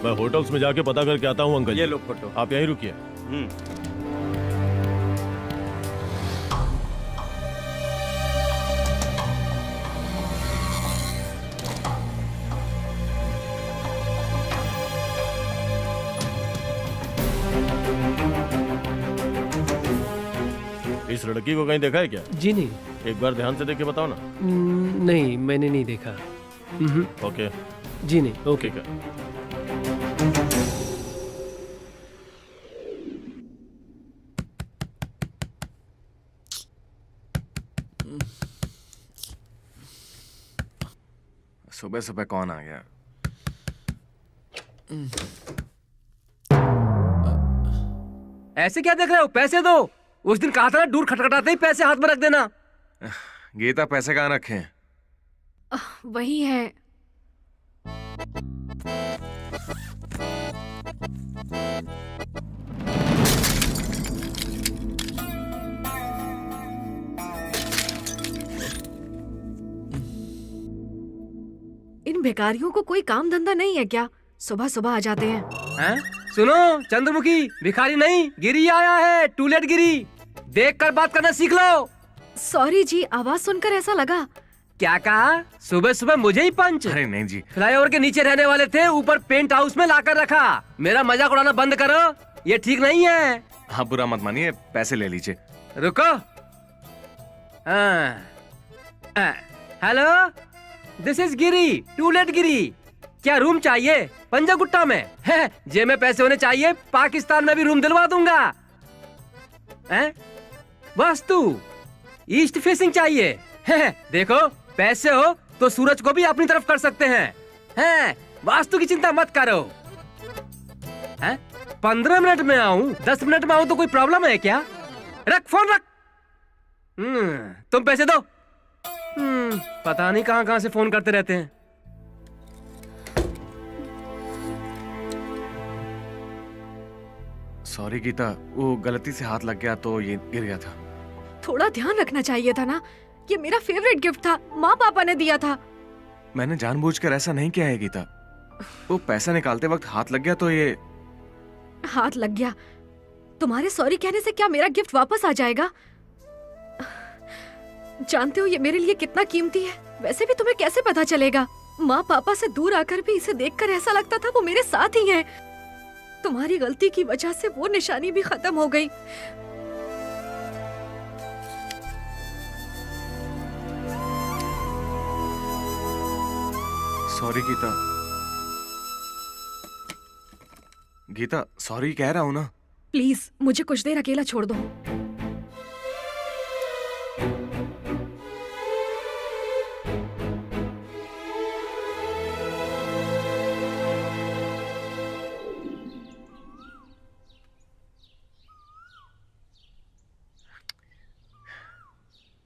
Speaker 7: मैं होटल्स में जाके पता करके आता हूँ अंकल।
Speaker 5: ये लो फोटो।
Speaker 7: आप यहीं रुकिए। इस लड़की को कहीं देखा है क्या?
Speaker 4: जी नहीं।
Speaker 7: एक बार ध्यान से देख के बताओ ना।
Speaker 4: नहीं, मैंने नहीं देखा।
Speaker 7: ओके।
Speaker 4: जी नहीं। ओके
Speaker 7: ठीक है।
Speaker 6: सुबह सुबह कौन आ गया?
Speaker 1: ऐसे क्या देख रहे हो? पैसे दो। उस दिन कहा था ना, दूर खटखटाते ही पैसे हाथ में रख देना।
Speaker 6: गीता, पैसे कहाँ रखे हैं?
Speaker 2: वही है। इन भिखारियों को कोई काम धंधा नहीं है क्या? सुबह सुबह आ जाते हैं।
Speaker 1: सुनो चंद्रमुखी, भिखारी नहीं, गिरी आया है, टूलेट गिरी। देख कर बात करना सीख लो।
Speaker 2: सॉरी जी, आवाज सुनकर ऐसा लगा।
Speaker 1: क्या कहा? सुबह सुबह मुझे ही पंच?
Speaker 6: अरे नहीं जी,
Speaker 1: फ्लाईओवर के नीचे रहने वाले थे, ऊपर पेंट हाउस में लाकर रखा। मेरा मजाक उड़ाना बंद करो, ये ठीक नहीं है।
Speaker 6: हाँ बुरा मत मानिए, पैसे ले लीजिए।
Speaker 1: रुको। Hello, this is Giri, to let Giri. क्या रूम चाहिए? पंजागुट्टा में है, जेब में पैसे होने चाहिए, पाकिस्तान में भी रूम दिलवा दूंगा। वास्तु ईस्ट फेसिंग चाहिए है, देखो पैसे हो तो सूरज को भी अपनी तरफ कर सकते हैं। वास्तु की चिंता मत करो। 15 मिनट में आऊं, 10 मिनट में आऊं तो कोई प्रॉब्लम है क्या? रख फोन रख। तुम पैसे दो। पता नहीं कहां कहां से फोन करते रहते हैं।
Speaker 6: सॉरी गीता, वो गलती से हाथ लग गया तो ये गिर गया था।
Speaker 2: थोड़ा ध्यान रखना चाहिए था ना, ये मेरा फेवरेट गिफ्ट था, माँ पापा ने दिया था।
Speaker 6: मैंने जानबूझकर ऐसा नहीं किया है गीता, वो पैसा निकालते वक्त हाथ लग गया तो ये।
Speaker 2: हाथ लग गया? तुम्हारे सॉरी कहने से क्या मेरा गिफ्ट वापस आ जाएगा? जानते हो ये मेरे लिए कितना कीमती है। वैसे भी तुम्हें कैसे पता चलेगा? माँ पापा से दूर आकर भी इसे देखकर ऐसा लगता था वो मेरे साथ ही हैं। तुम्हारी गलती की वजह से वो निशानी भी खत्म हो गई।
Speaker 6: सॉरी गीता। गीता सॉरी कह रहा हूं ना।
Speaker 2: प्लीज मुझे कुछ देर अकेला छोड़ दो।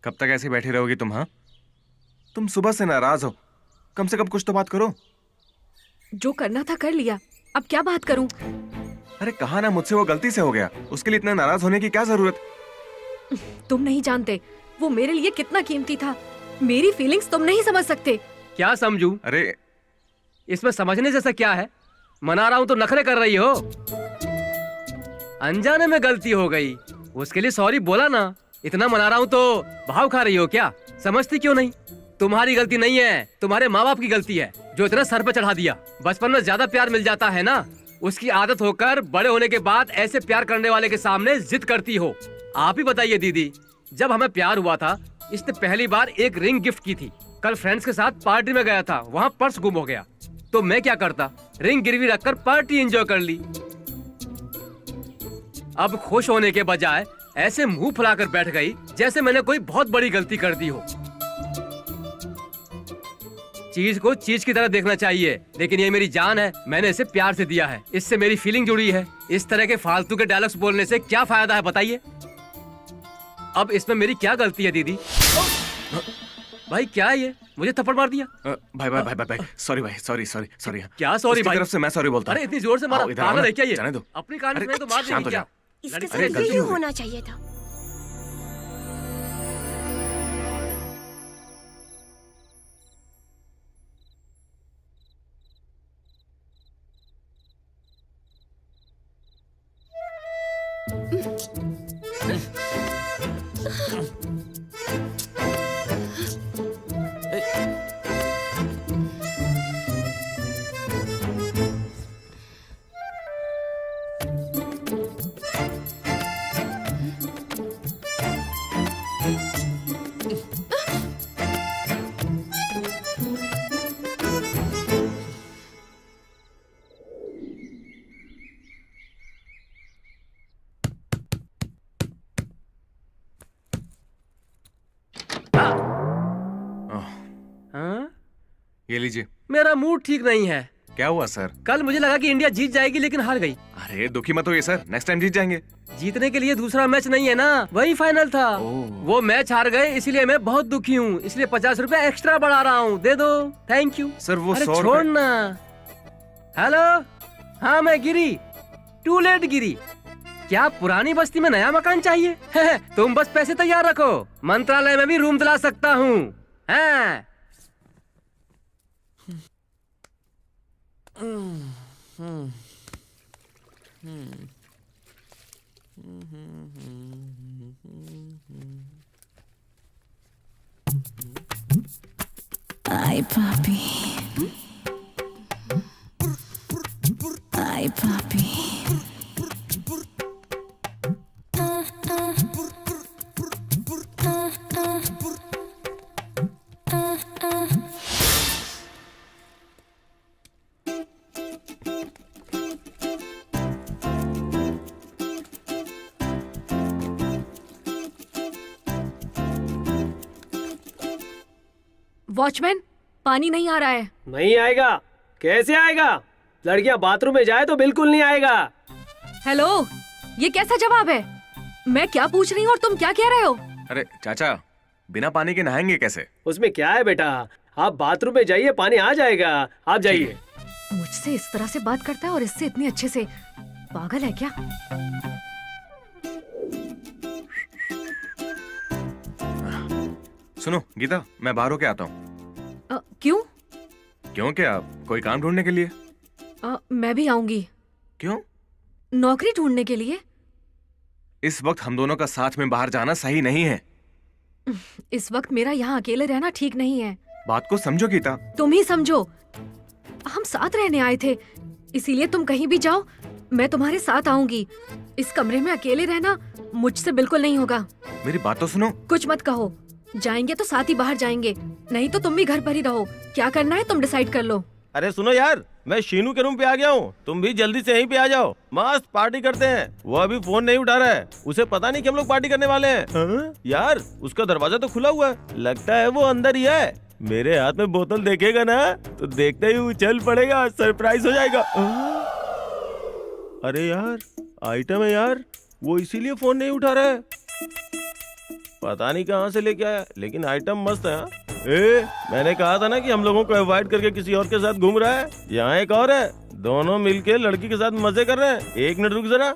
Speaker 6: कब तक ऐसे बैठी रहोगी तुम? हाँ, तुम सुबह से नाराज हो, कम से कम कुछ तो बात करो।
Speaker 2: जो करना था कर लिया, अब क्या बात करूं?
Speaker 6: अरे कहा ना मुझसे वो गलती से हो गया, उसके लिए इतना नाराज होने की क्या जरूरत?
Speaker 2: तुम नहीं जानते वो मेरे लिए कितना कीमती था। मेरी फीलिंग्स तुम नहीं समझ सकते।
Speaker 1: क्या समझूं?
Speaker 6: अरे
Speaker 1: इसमें समझने जैसा क्या है? मना रहा हूं तो नखरे कर रही हो। अनजाने में गलती हो गई, उसके लिए सॉरी बोला ना। इतना मना रहा हूं तो भाव खा रही हो क्या? समझती क्यों नहीं? तुम्हारी गलती नहीं है, तुम्हारे माँ बाप की गलती है जो इतना सर पे चढ़ा दिया। बचपन में ज्यादा प्यार मिल जाता है ना, उसकी आदत होकर बड़े होने के बाद ऐसे प्यार करने वाले के सामने जिद करती हो। आप ही बताइए दीदी, जब हमें प्यार हुआ था इसने पहली बार एक रिंग गिफ्ट की थी। कल फ्रेंड्स के साथ पार्टी में गया था, वहाँ पर्स गुम हो गया तो मैं क्या करता, रिंग गिरवी रखकर पार्टी एंजॉय कर ली। अब खुश होने के बजाय ऐसे मुंह फुलाकर बैठ गई जैसे मैंने कोई बहुत बड़ी गलती कर दी हो। चीज को चीज की तरह देखना चाहिए, लेकिन ये मेरी जान है, मैंने इसे प्यार से दिया है, इससे मेरी फीलिंग जुड़ी है। इस तरह के फालतू के डायलॉग्स बोलने से क्या फायदा है बताइए? अब इसमें मेरी क्या गलती है दीदी? भाई क्या है ये? मुझे थप्पड़ मार दिया।
Speaker 6: भाई भाई भाई भाई भाई सॉरी भाई, सॉरी सॉरी सॉरी।
Speaker 1: क्या सॉरी भाई?
Speaker 6: तरफ से मैं सॉरी बोलता हूं।
Speaker 1: अरे इतनी जोर से मारा,
Speaker 6: आओ, इधर आओ
Speaker 1: पागल
Speaker 6: ना,
Speaker 1: है क्या ये?
Speaker 6: जाने दो।
Speaker 1: अपनी कहानी में तो मार
Speaker 6: शांत
Speaker 1: देगी
Speaker 6: हो
Speaker 1: क्या?
Speaker 6: जाओ।
Speaker 8: इसके
Speaker 6: अरे,
Speaker 8: साथ
Speaker 6: गलती
Speaker 8: यही
Speaker 6: हो गई।
Speaker 8: होना चाहिए था।
Speaker 1: हाँ?
Speaker 6: ये लीजिए।
Speaker 1: मेरा मूड ठीक नहीं है।
Speaker 6: क्या हुआ सर?
Speaker 1: कल मुझे लगा कि इंडिया जीत जाएगी लेकिन हार गई।
Speaker 6: अरे दुखी मत होइए सर, नेक्स्ट टाइम जीत जाएंगे।
Speaker 1: जीतने के लिए दूसरा मैच नहीं है ना, वही फाइनल था। वो मैच हार गए इसलिए मैं बहुत दुखी हूँ, इसलिए 50 रुपए एक्स्ट्रा बढ़ा रहा हूँ, दे दो। थैंक यू
Speaker 6: सर वो
Speaker 1: अरे
Speaker 6: 100
Speaker 1: छोड़
Speaker 6: रुपए।
Speaker 1: ना। हेलो, हाँ मैं गिरी, टू लेट गिरी। क्या पुरानी बस्ती में नया मकान चाहिए? तुम बस पैसे तैयार रखो, मंत्रालय में भी रूम दिला सकता हूँ। हाँ।
Speaker 12: Ay papi, ay papi.
Speaker 2: Watchman, पानी नहीं आ रहा है।
Speaker 4: नहीं आएगा? कैसे आएगा? लड़कियां बाथरूम में जाए तो बिल्कुल नहीं आएगा।
Speaker 2: हेलो, ये कैसा जवाब है? मैं क्या पूछ रही हूँ और तुम क्या कह रहे हो?
Speaker 6: अरे चाचा, बिना पानी के नहाएंगे कैसे?
Speaker 4: उसमें क्या है बेटा, आप बाथरूम में जाइए, पानी आ जाएगा, आप जाइए।
Speaker 2: मुझसे इस तरह से बात करता है और इससे इतनी अच्छे से। पागल है क्या?
Speaker 6: सुनो गीता, मैं बाहर होके आता हूँ।
Speaker 2: क्यों?
Speaker 6: क्यों क्या, कोई काम ढूंढने के लिए?
Speaker 2: मैं भी आऊंगी।
Speaker 6: क्यों?
Speaker 2: नौकरी ढूंढने के लिए।
Speaker 6: इस वक्त हम दोनों का साथ में बाहर जाना सही नहीं है।
Speaker 2: इस वक्त मेरा यहाँ अकेले रहना ठीक नहीं है।
Speaker 6: बात को समझो गीता।
Speaker 2: तुम ही समझो। हम साथ रहने आए थे, इसीलिए तुम कहीं भी जाओ मैं तुम्हारे साथ आऊंगी। इस कमरे में अकेले रहना मुझसे बिल्कुल नहीं होगा।
Speaker 6: मेरी बात तो सुनो।
Speaker 2: कुछ मत कहो, जाएंगे तो साथ ही बाहर जाएंगे, नहीं तो तुम भी घर पर ही रहो। क्या करना है तुम डिसाइड कर लो।
Speaker 7: अरे सुनो यार, मैं शीनू के रूम पे आ गया हूँ, तुम भी जल्दी से यहीं पे आ जाओ, मस्त पार्टी करते हैं। वो अभी फोन नहीं उठा रहा है, उसे पता नहीं कि हम लोग पार्टी करने वाले हैं। हाँ? यार उसका दरवाजा तो खुला हुआ है, लगता है वो अंदर ही है। मेरे हाथ में बोतल देखेगा ना तो देखते ही उछल पड़ेगा, सरप्राइज हो जाएगा। अरे यार आइटम है यार, वो इसीलिए फोन नहीं उठा रहा है। पता नहीं कहाँ से लेके आया, लेकिन आइटम मस्त है। मैंने कहा था ना कि हम लोगों को अवॉइड करके किसी और के साथ घूम रहा है। यहाँ एक और है, दोनों मिलके लड़की के साथ मजे कर रहे हैं। एक मिनट रुक जरा,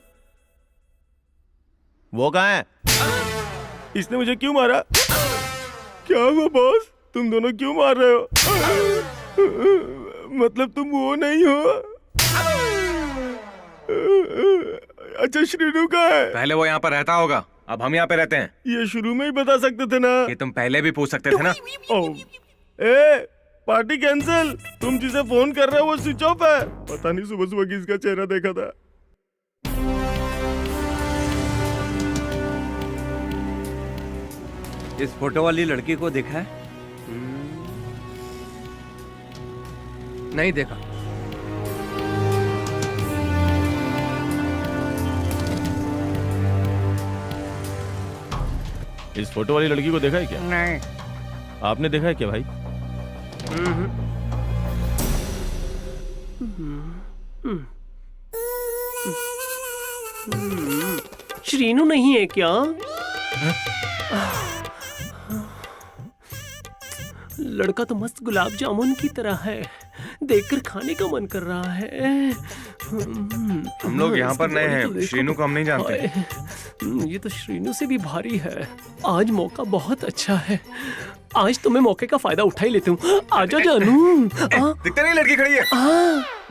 Speaker 7: वो कहाँ है? इसने मुझे क्यों मारा? क्या हुआ बॉस, तुम दोनों क्यों मार रहे हो? मतलब तुम वो नहीं हो? अच्छा श्रीनू का है?
Speaker 6: पहले वो यहाँ पर रहता होगा, अब हम यहाँ पे रहते हैं।
Speaker 7: ये शुरू में ही बता सकते थे ना।
Speaker 6: ये तुम पहले भी पूछ सकते थे ना।
Speaker 7: पार्टी कैंसिल, तुम जिसे फोन कर रहे हो वो स्विच ऑफ है। पता नहीं सुबह सुबह किसका चेहरा देखा था।
Speaker 5: इस फोटो वाली लड़की को देखा है?
Speaker 1: नहीं देखा।
Speaker 7: इस फोटो वाली लड़की को देखा है क्या?
Speaker 9: नहीं।
Speaker 7: आपने देखा है क्या भाई?
Speaker 4: श्रीनू नहीं है क्या? लड़का तो मस्त गुलाब जामुन की तरह है, देखकर खाने का मन कर रहा है।
Speaker 6: हम लोग यहाँ पर नए हैं, श्रीनू को हम नहीं जानते।
Speaker 4: ये तो श्रीनू से भी भारी है। आज मौका बहुत अच्छा है, आज तुम्हें मौके का फायदा उठा ही लेती हूँ। आजा जानू।
Speaker 6: दिखता नहीं लड़की खड़ी है।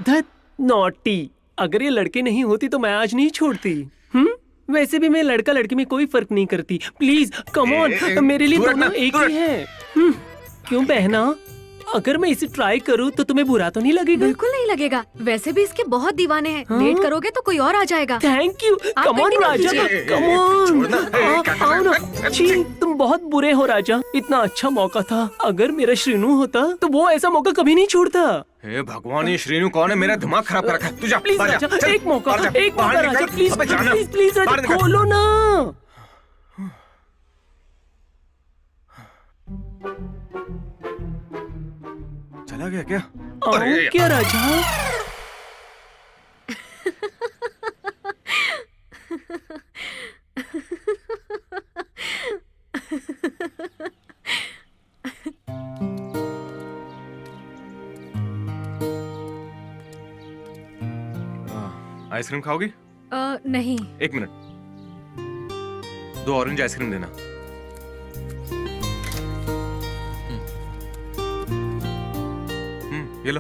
Speaker 4: धत नॉटी, अगर ये लड़के नहीं होती तो मैं आज नहीं छोड़ती। वैसे भी मैं लड़का लड़की में कोई फर्क नहीं करती। प्लीज कम ऑन, मेरे लिए दोनों एक ही है। क्यों बहना, अगर मैं इसे ट्राई करूँ तो तुम्हें बुरा तो नहीं लगेगा?
Speaker 2: बिल्कुल नहीं लगेगा, वैसे भी इसके बहुत दीवाने हैं। लेट करोगे तो कोई और आ जाएगा।
Speaker 4: Thank you. Come on Raja, come on. आओ ना। छी, तुम बहुत बुरे हो राजा, इतना अच्छा मौका था। अगर मेरा श्रीनू होता तो वो ऐसा मौका कभी नहीं छोड़ता।
Speaker 6: हे भगवान, ये श्रीनू कौन है? मेरा दिमाग खराब कर रखा है। तू जा,
Speaker 4: प्लीज
Speaker 6: बाहर जा,
Speaker 4: राजा,
Speaker 6: चल,
Speaker 4: एक मौका,
Speaker 6: बाहर जा,
Speaker 4: एक
Speaker 6: बाहर
Speaker 4: मौका
Speaker 6: निकल,
Speaker 4: राजा, प्लीज
Speaker 6: अबे जाना,
Speaker 4: प्लीज प्लीज राजा,
Speaker 6: बाहर निकल।
Speaker 4: खोलो ना।
Speaker 6: चला गया क्या?
Speaker 4: आओ क्या राजा?
Speaker 6: आइसक्रीम खाओगी?
Speaker 2: नहीं।
Speaker 6: एक मिनट, 2 ऑरेंज आइसक्रीम देना। ये लो।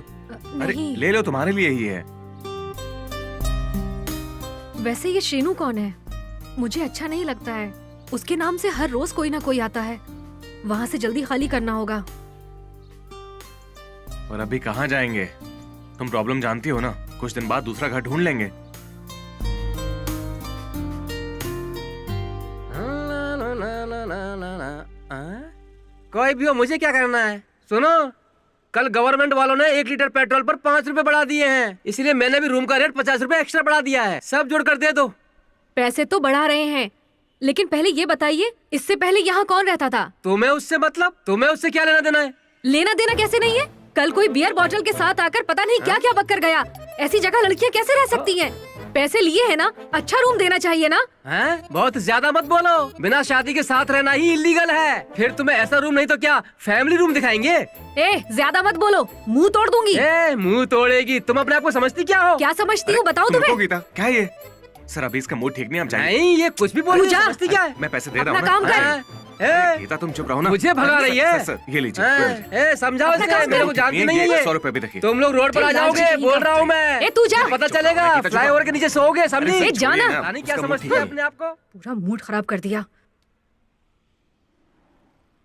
Speaker 6: अरे ले लो, तुम्हारे लिए ही है।
Speaker 2: वैसे ये श्रीनू कौन है? मुझे अच्छा नहीं लगता है। उसके नाम से हर रोज कोई ना कोई आता है। वहाँ से जल्दी खाली करना होगा।
Speaker 6: और अभी कहाँ जाएंगे? तुम प्रॉब्लम जानती हो ना, कुछ दिन बाद दूसरा घर ढूंढ लेंगे।
Speaker 1: कोई भी हो, मुझे क्या करना है? सुनो, कल गवर्नमेंट वालों ने 1 लीटर पेट्रोल पर 5 रुपए बढ़ा दिए हैं, इसलिए मैंने भी रूम का रेट 50 रुपए एक्स्ट्रा बढ़ा दिया है। सब जोड़ कर दे दो।
Speaker 2: पैसे तो बढ़ा रहे हैं, लेकिन पहले ये बताइए, इससे पहले यहाँ कौन रहता था?
Speaker 1: तुम्हें उससे मतलब? तुम्हें उससे क्या लेना देना है?
Speaker 2: लेना देना कैसे नहीं है? कल कोई बियर बॉटल के साथ आकर पता नहीं क्या क्या बक कर गया। ऐसी जगह लड़कियाँ कैसे रह सकती हैं? पैसे लिए है ना, अच्छा रूम देना चाहिए ना।
Speaker 1: हैं? बहुत ज्यादा मत बोलो, बिना शादी के साथ रहना ही इलीगल है। फिर तुम्हें ऐसा रूम नहीं तो क्या फैमिली रूम दिखाएंगे।
Speaker 2: ए, ज्यादा मत बोलो, मुंह तोड़ दूंगी।
Speaker 1: मुंह तोड़ेगी? तुम अपने आप को समझती क्या हो?
Speaker 2: क्या समझती हूँ बताओ तुम्हें।
Speaker 6: गीता क्या ये? सर अभी इसका मूड ठीक नहीं, आप जाइए।
Speaker 1: नहीं, ये कुछ भी बोल रही है, समझती क्या है?
Speaker 6: मैं पैसे दे रहा हूँ
Speaker 2: अपना काम
Speaker 6: कर। गीता तुम चुप रहो ना।
Speaker 1: मुझे भगा रही है।
Speaker 6: सर ये लीजिए।
Speaker 1: समझाओ इसे, मेरे को जानती नहीं है।
Speaker 6: 100 रुपए भी देखिए।
Speaker 1: तुम लोग रोड पर आ जाओगे, बोल रहा हूँ मैं।
Speaker 2: ए, तू जा।
Speaker 1: पता चलेगा, फ्लाईओवर के नीचे सोओगे, समझी?
Speaker 2: ए, जाना।
Speaker 1: रानी क्या समझती है अपने आप को?
Speaker 2: पूरा मूड खराब कर दिया।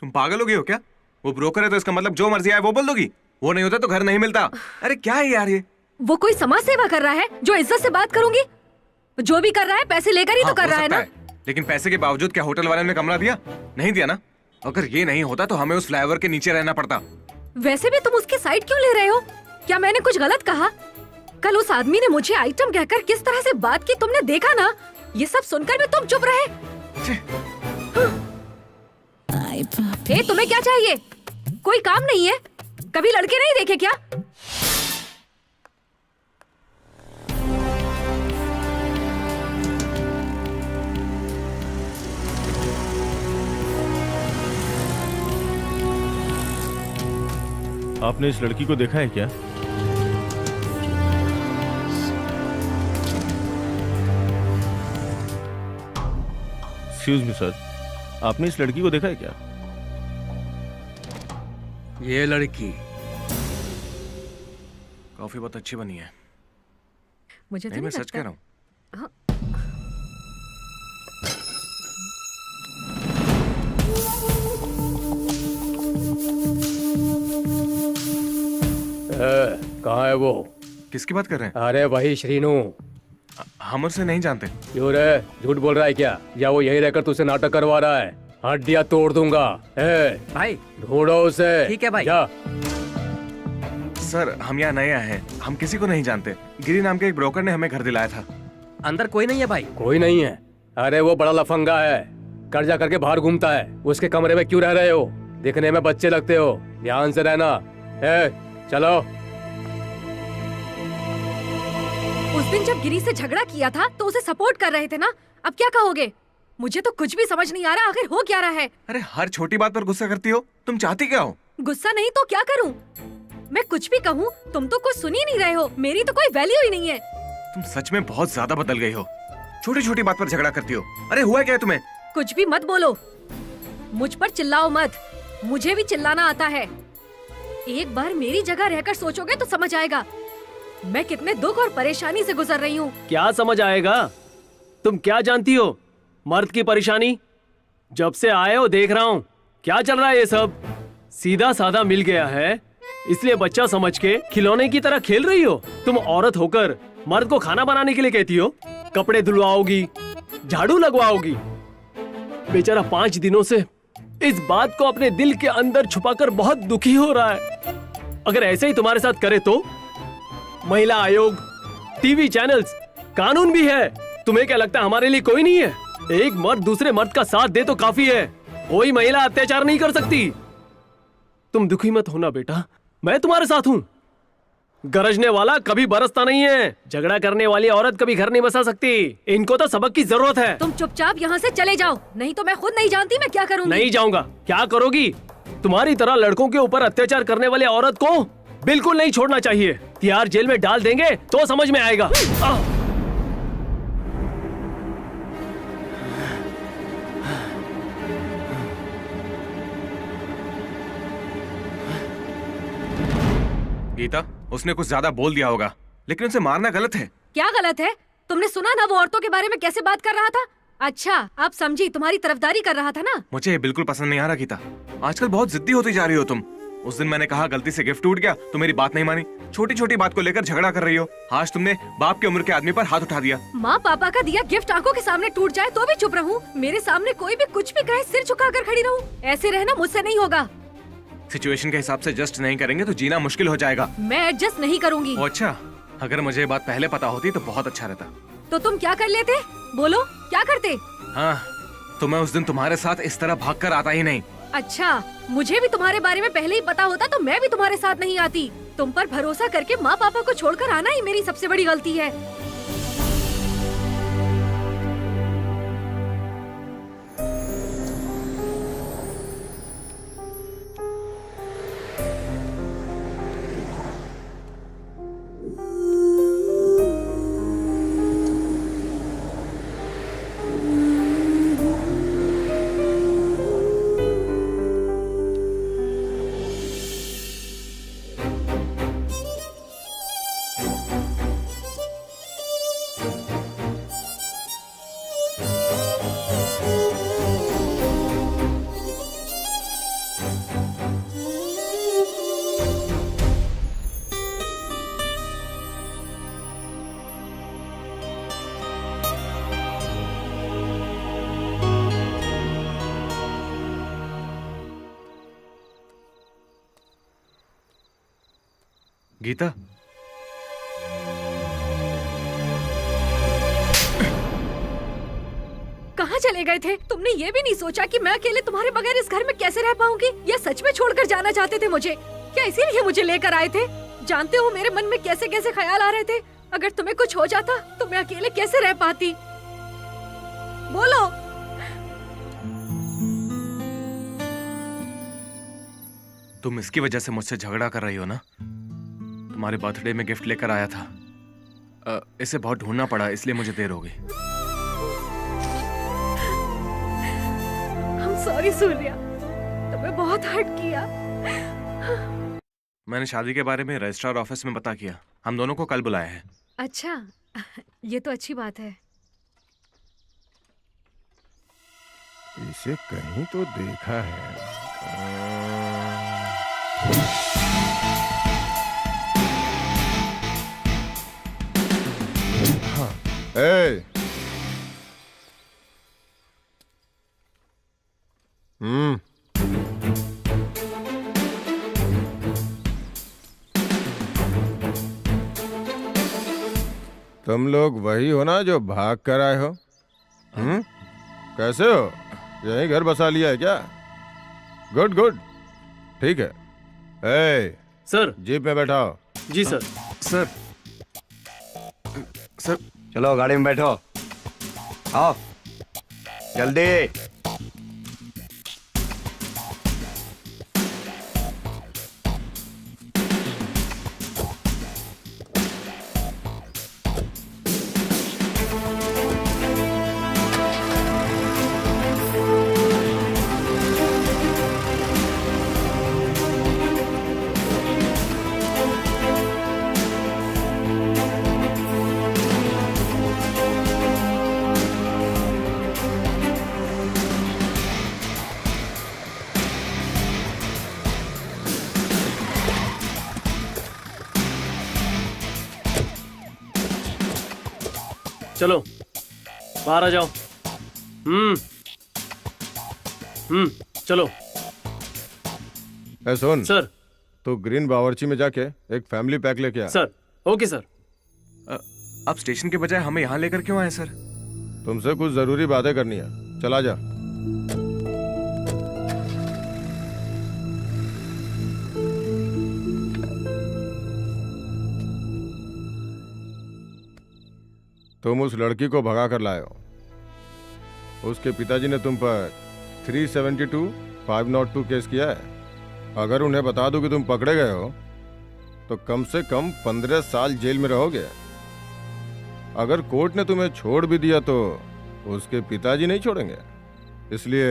Speaker 6: तुम पागल हो गए हो क्या? वो ब्रोकर है तो इसका मतलब जो मर्जी आए वो बोल दोगी? वो नहीं होता तो घर नहीं मिलता। अरे क्या है यार ये?
Speaker 2: वो कोई समाज सेवा कर रहा है जो इज्जत से बात करूंगी? जो भी कर रहा है पैसे लेकर ही तो कर रहा है ना।
Speaker 6: लेकिन पैसे के बावजूद क्या होटल वाले ने कमरा दिया? नहीं दिया ना। अगर ये नहीं होता तो हमें उस फ्लाईओवर के नीचे रहना पड़ता।
Speaker 2: वैसे भी तुम उसकी साइड क्यों ले रहे हो? क्या मैंने कुछ गलत कहा? कल उस आदमी ने मुझे आइटम कहकर किस तरह से बात की तुमने देखा ना। ये सब सुनकर भी तुम चुप रहे। ए, तुम्हें क्या चाहिए? कोई काम नहीं है? कभी लड़के नहीं देखे क्या?
Speaker 7: आपने इस लड़की को देखा है क्या? एक्सक्यूज मी सर, आपने इस लड़की को देखा है क्या?
Speaker 1: ये लड़की
Speaker 6: कॉफी बहुत अच्छी बनी है।
Speaker 2: मुझे तो
Speaker 6: नहीं, मैं सच
Speaker 2: लगता।
Speaker 6: कह रहा हूँ।
Speaker 2: हाँ।
Speaker 1: कहाँ है वो?
Speaker 6: किसकी बात कर रहे हैं?
Speaker 1: अरे वही श्रीनू।
Speaker 6: हम उसे नहीं जानते।
Speaker 1: क्यों रे, झूठ बोल रहा है क्या? या वो यही रहकर तुझसे नाटक करवा रहा है? हड्डियां तोड़ दूंगा। भाई ढूंढो उसे। ठीक है भाई। जा।
Speaker 6: सर हम यहाँ नए आए हैं, हम किसी को नहीं जानते। गिरी नाम के एक ब्रोकर ने हमें घर दिलाया था।
Speaker 1: अंदर कोई नहीं है भाई? कोई नहीं है। अरे वो बड़ा लफंगा है, कर्जा करके बाहर घूमता है। उसके कमरे में क्यों रह रहे हो? दिखने में बच्चे लगते हो, ध्यान से रहना। चलो।
Speaker 2: उस दिन जब गिरी से झगड़ा किया था तो उसे सपोर्ट कर रहे थे ना। अब क्या कहोगे? मुझे तो कुछ भी समझ नहीं आ रहा, आखिर हो क्या रहा है?
Speaker 6: अरे हर छोटी बात पर गुस्सा करती हो, तुम चाहती क्या हो?
Speaker 2: गुस्सा नहीं तो क्या करूं? मैं कुछ भी कहूं तुम तो कुछ सुन ही नहीं रहे हो। मेरी तो कोई वैल्यू ही नहीं है।
Speaker 6: तुम सच में बहुत ज्यादा बदल गई हो। छोटी छोटी बात पर झगड़ा करती हो। अरे हुआ क्या है तुम्हें?
Speaker 2: कुछ भी मत बोलो, मुझ पर चिल्लाओ मत। मुझे भी चिल्लाना आता है। एक बार मेरी जगह रहकर सोचोगे तो समझ आएगा मैं कितने दुख और परेशानी से गुजर रही हूँ।
Speaker 4: क्या समझ आएगा? तुम क्या जानती हो मर्द की परेशानी? जब से आए हो देख रहा हूँ क्या चल रहा है। ये सब सीधा साधा मिल गया है, इसलिए बच्चा समझ के खिलौने की तरह खेल रही हो। तुम औरत होकर मर्द को खाना बनाने के लिए कहती हो, कपड़े धुलवाओगी, झाड़ू लगवाओगी। बेचारा 5 दिनों से इस बात को अपने दिल के अंदर छुपाकर बहुत दुखी हो रहा है। अगर ऐसे ही तुम्हारे साथ करे तो महिला आयोग, टीवी चैनल्स, कानून भी है। तुम्हें क्या लगता है हमारे लिए कोई नहीं है? एक मर्द दूसरे मर्द का साथ दे तो काफी है, कोई महिला अत्याचार नहीं कर सकती। तुम दुखी मत होना बेटा, मैं तुम्हारे साथ हूँ। गरजने वाला कभी बरसता नहीं है, झगड़ा करने वाली औरत कभी घर नहीं बसा सकती। इनको तो सबक की जरूरत है।
Speaker 2: तुम चुपचाप यहाँ से चले जाओ, नहीं तो मैं खुद नहीं जानती मैं क्या करूँगी।
Speaker 4: नहीं जाऊंगा। क्या करोगी? तुम्हारी तरह लड़कों के ऊपर अत्याचार करने वाले औरत को बिल्कुल नहीं छोड़ना चाहिए। तिहाड़ जेल में डाल देंगे तो समझ में आएगा।
Speaker 6: गीता, उसने कुछ ज्यादा बोल दिया होगा, लेकिन उसे मारना गलत है।
Speaker 2: क्या गलत है? तुमने सुना ना वो औरतों के बारे में कैसे बात कर रहा था? अच्छा, आप समझी, तुम्हारी तरफदारी कर रहा था ना।
Speaker 6: मुझे ये बिल्कुल पसंद नहीं आ रहा गीता। आजकल बहुत जिद्दी होती जा रही हो तुम। उस दिन मैंने कहा गलती से गिफ्ट टूट गया तो मेरी बात नहीं मानी। छोटी छोटी बात को लेकर झगड़ा कर रही हो। आज तुमने बाप की उम्र के आदमी पर हाथ उठा दिया।
Speaker 2: माँ पापा का दिया गिफ्ट आंखों के सामने टूट जाए तो भी चुप रहूं? मेरे सामने कोई भी कुछ भी कहे सिर झुकाकर खड़ी रहूं? ऐसे रहना मुझसे नहीं होगा।
Speaker 6: सिचुएशन के हिसाब से एडजस्ट नहीं करेंगे तो जीना मुश्किल हो जाएगा।
Speaker 2: मैं एडजस्ट नहीं करूंगी।
Speaker 6: अच्छा, अगर मुझे ये बात पहले पता होती तो बहुत अच्छा रहता।
Speaker 2: तो तुम क्या कर लेते? बोलो, क्या करते?
Speaker 6: हाँ, तो मैं उस दिन तुम्हारे साथ इस तरह भागकर आता ही नहीं।
Speaker 2: अच्छा, मुझे भी तुम्हारे बारे में पहले ही पता होता तो मैं भी तुम्हारे साथ नहीं आती। तुम पर भरोसा करके माँ पापा को छोड़कर आना ही मेरी सबसे बड़ी गलती है।
Speaker 6: गीता,
Speaker 2: कहाँ चले गए थे? तुमने ये भी नहीं सोचा कि मैं अकेले तुम्हारे बगैर इस घर में कैसे रह पाऊंगी? या सच में छोड़कर जाना चाहते थे मुझे? क्या इसीलिए मुझे लेकर आए थे? जानते हो मेरे मन में कैसे कैसे ख्याल आ रहे थे? अगर तुम्हें कुछ हो जाता तो मैं अकेले कैसे रह पाती? बोलो।
Speaker 6: तुम इसकी वजह से मुझसे झगड़ा कर रही हो ना? तुम्हारे बर्थडे में गिफ्ट लेकर आया था, इसे बहुत ढूंढना पड़ा, इसलिए मुझे देर हो गई।
Speaker 2: सॉरी सूर्या, तुम्हें बहुत हर्ट किया।
Speaker 6: मैंने शादी के बारे में रजिस्ट्रार ऑफिस में पता किया, हम दोनों को कल बुलाया है।
Speaker 2: अच्छा, ये तो अच्छी बात है।
Speaker 3: इसे कहीं तो देखा है। हाँ। तुम लोग वही हो ना जो भाग कर आए हो? कैसे हो? यहीं घर बसा लिया है क्या? गुड गुड, ठीक है।
Speaker 4: सर,
Speaker 3: जीप में बैठाओ।
Speaker 4: जी सर।
Speaker 6: सर, सर,
Speaker 5: चलो गाड़ी में बैठो, आओ जल्दी।
Speaker 4: चलो बाहर आ जाओ। चलो।
Speaker 3: सुन
Speaker 4: सर।
Speaker 3: तो ग्रीन बावर्ची में जाके एक फैमिली पैक लेके आ।
Speaker 4: Sir, okay sir.
Speaker 6: आप स्टेशन के बजाय हमें यहाँ लेकर क्यों आए सर?
Speaker 3: तुमसे कुछ जरूरी बातें करनी है, चला जा। तुम उस लड़की को भगा कर लाए हो। उसके पिताजी ने तुम पर 372, 502 केस किया है। अगर उन्हें बता दूं कि तुम पकड़े गए हो तो कम से कम 15 साल जेल में रहोगे। अगर कोर्ट ने तुम्हें छोड़ भी दिया तो उसके पिताजी नहीं छोड़ेंगे। इसलिए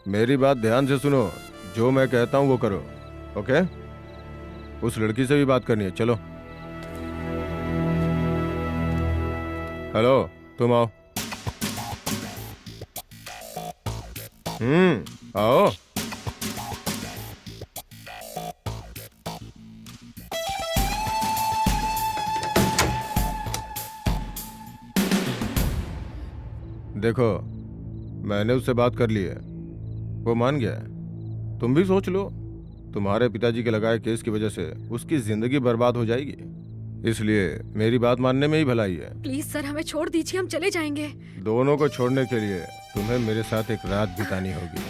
Speaker 3: मेरी बात ध्यान से सुनो, जो मैं कहता हूं वो करो, ओके? उस लड़की से भी बात करनी है, चलो। हेलो, तुम आओ। आओ। देखो, मैंने उससे बात कर ली है, वो मान गया है। तुम भी सोच लो, तुम्हारे पिताजी के लगाए केस की वजह से उसकी जिंदगी बर्बाद हो जाएगी। इसलिए मेरी बात मानने में ही भलाई है।
Speaker 2: प्लीज सर, हमें छोड़ दीजिए, हम चले जाएंगे।
Speaker 3: दोनों को छोड़ने के लिए तुम्हें मेरे साथ एक रात बितानी होगी।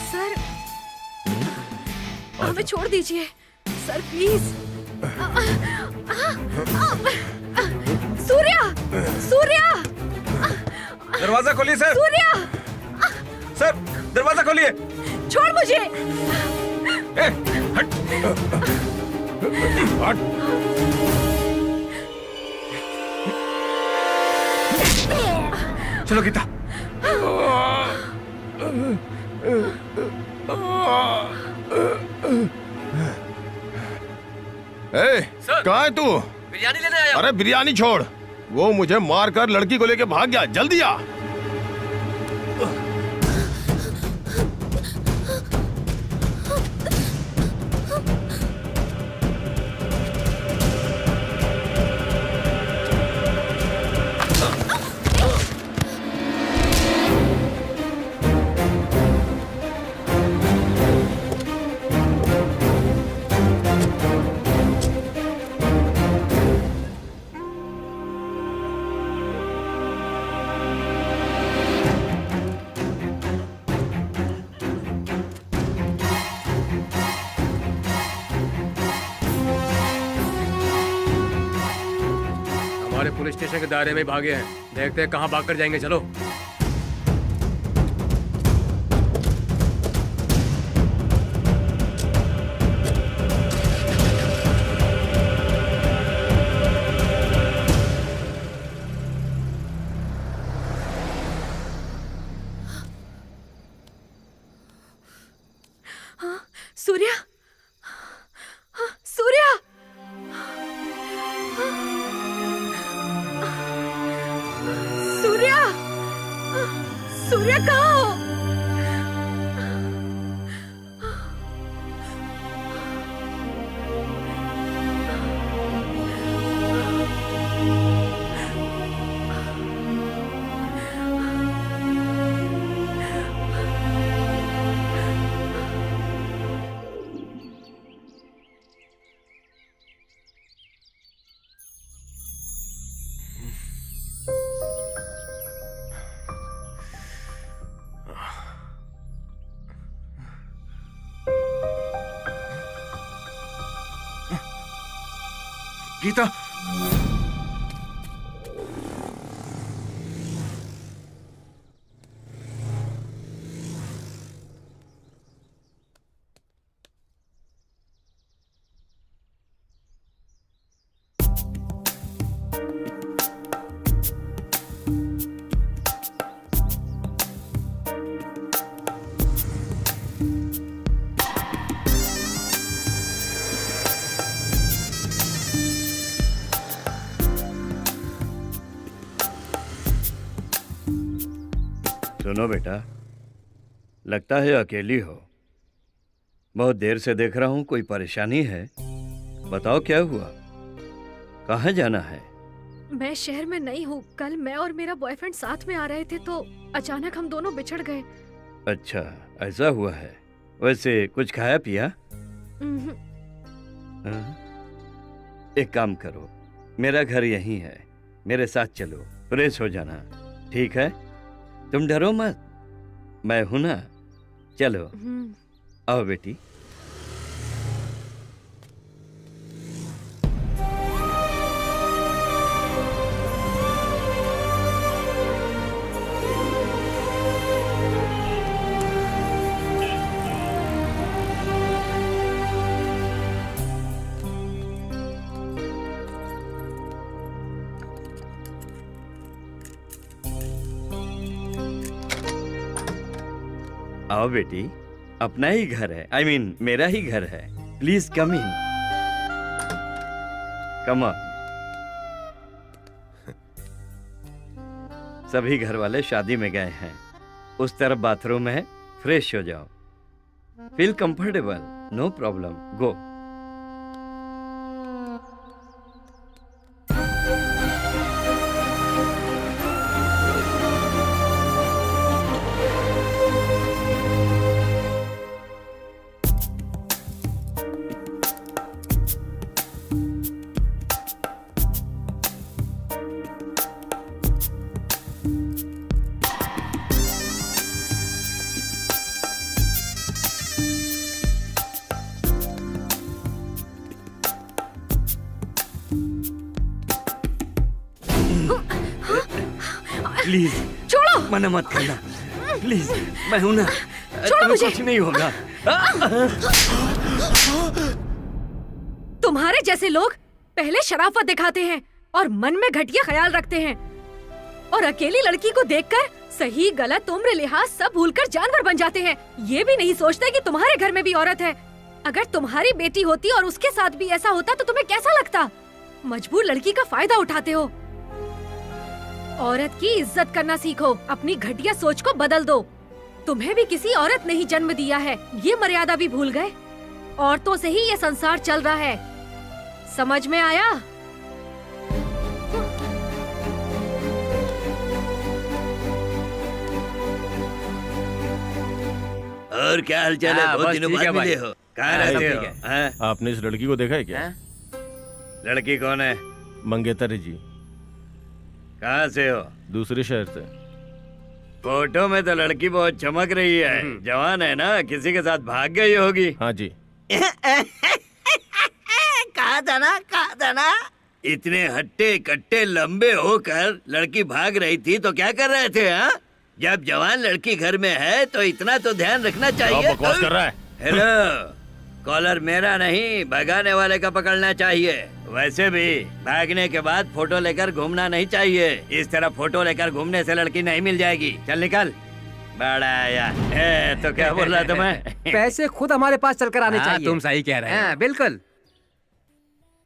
Speaker 2: सर, हमें छोड़ दीजिए सर, प्लीज। सूर्या, सूर्या,
Speaker 6: दरवाजा खोलिए सर।
Speaker 2: सूर्या,
Speaker 6: सर, दरवाजा खोलिए।
Speaker 2: छोड़ मुझे।
Speaker 6: हट। हट। चलो गीता।
Speaker 3: कहाँ है तू?
Speaker 4: बिरयानी लेने आया।
Speaker 3: अरे बिरयानी छोड़, वो मुझे मार कर लड़की को लेके भाग गया। जल्दी आ।
Speaker 1: स्टेशन के दायरे में भागे हैं। देखते हैं कहाँ भाग कर जाएंगे। चलो।
Speaker 2: सूर्या, सूर्या, सूर्या, सूर्या कहाँ हो?
Speaker 6: गीता,
Speaker 5: सुनो बेटा, लगता है अकेली हो। बहुत देर से देख रहा हूँ, कोई परेशानी है? बताओ क्या हुआ, कहाँ जाना है?
Speaker 2: मैं शहर में नहीं हूँ। कल मैं और मेरा बॉयफ्रेंड साथ में आ रहे थे तो अचानक हम दोनों बिछड़ गए।
Speaker 5: अच्छा, ऐसा हुआ है। वैसे कुछ खाया पिया? हाँ? एक काम करो, मेरा घर यहीं है, मेरे साथ चलो, फ्रेश हो जाना, ठीक है? तुम डरो मत, मैं हूं ना। चलो आओ बेटी। आओ बेटी, अपना ही घर है, I mean, मेरा ही घर है। Please come in, come on. सभी घर वाले शादी में गए हैं, उस तरफ बाथरूम है, फ्रेश हो जाओ, feel comfortable, no problem, go. Please
Speaker 2: छोड़ो,
Speaker 5: मना मत करना, प्लीज, मैं हूं ना,
Speaker 2: छोड़ो मुझे।
Speaker 5: कुछ नहीं होगा।
Speaker 2: तुम्हारे जैसे लोग पहले शराफत दिखाते हैं और मन में घटिया ख्याल रखते हैं, और अकेली लड़की को देखकर सही गलत उम्र लिहाज सब भूलकर जानवर बन जाते हैं। ये भी नहीं सोचते कि तुम्हारे घर में भी औरत है। अगर तुम्हारी बेटी होती और उसके साथ भी ऐसा होता तो तुम्हें कैसा लगता? मजबूर लड़की का फायदा उठाते हो। औरत की इज्जत करना सीखो, अपनी घटिया सोच को बदल दो। तुम्हें भी किसी औरत ने ही जन्म दिया है, ये मर्यादा भी भूल गए। औरतों से ही ये संसार चल रहा है, समझ में आया?
Speaker 5: और क्या हाल चाल है? बहुत दिनों बाद मिले हो, कहाँ रहते हो? हैं?
Speaker 7: आपने इस लड़की को देखा है क्या?
Speaker 5: लड़की कौन है?
Speaker 7: मंगेतर जी।
Speaker 5: कहाँ से हो?
Speaker 7: दूसरे शहर से।
Speaker 5: फोटो में तो लड़की बहुत चमक रही है, जवान है ना, किसी के साथ भाग गई होगी।
Speaker 7: हाँ जी।
Speaker 9: कहा था ना,
Speaker 5: इतने हट्टे कट्टे लंबे होकर लड़की भाग रही थी तो क्या कर रहे थे? हाँ, जब जवान लड़की घर में है तो इतना तो ध्यान रखना चाहिए।
Speaker 7: बकवास कर रहा है।
Speaker 5: हेलो, कॉलर मेरा नहीं, भगाने वाले का पकड़ना चाहिए। वैसे भी भागने के बाद फोटो लेकर घूमना नहीं चाहिए। इस तरह फोटो लेकर घूमने से लड़की नहीं मिल जाएगी। चल निकल। बड़ा आया। तो क्या बोल रहा था मैं?
Speaker 1: पैसे खुद हमारे पास चलकर आने चाहिए। तुम सही कह रहे हो। बिल्कुल।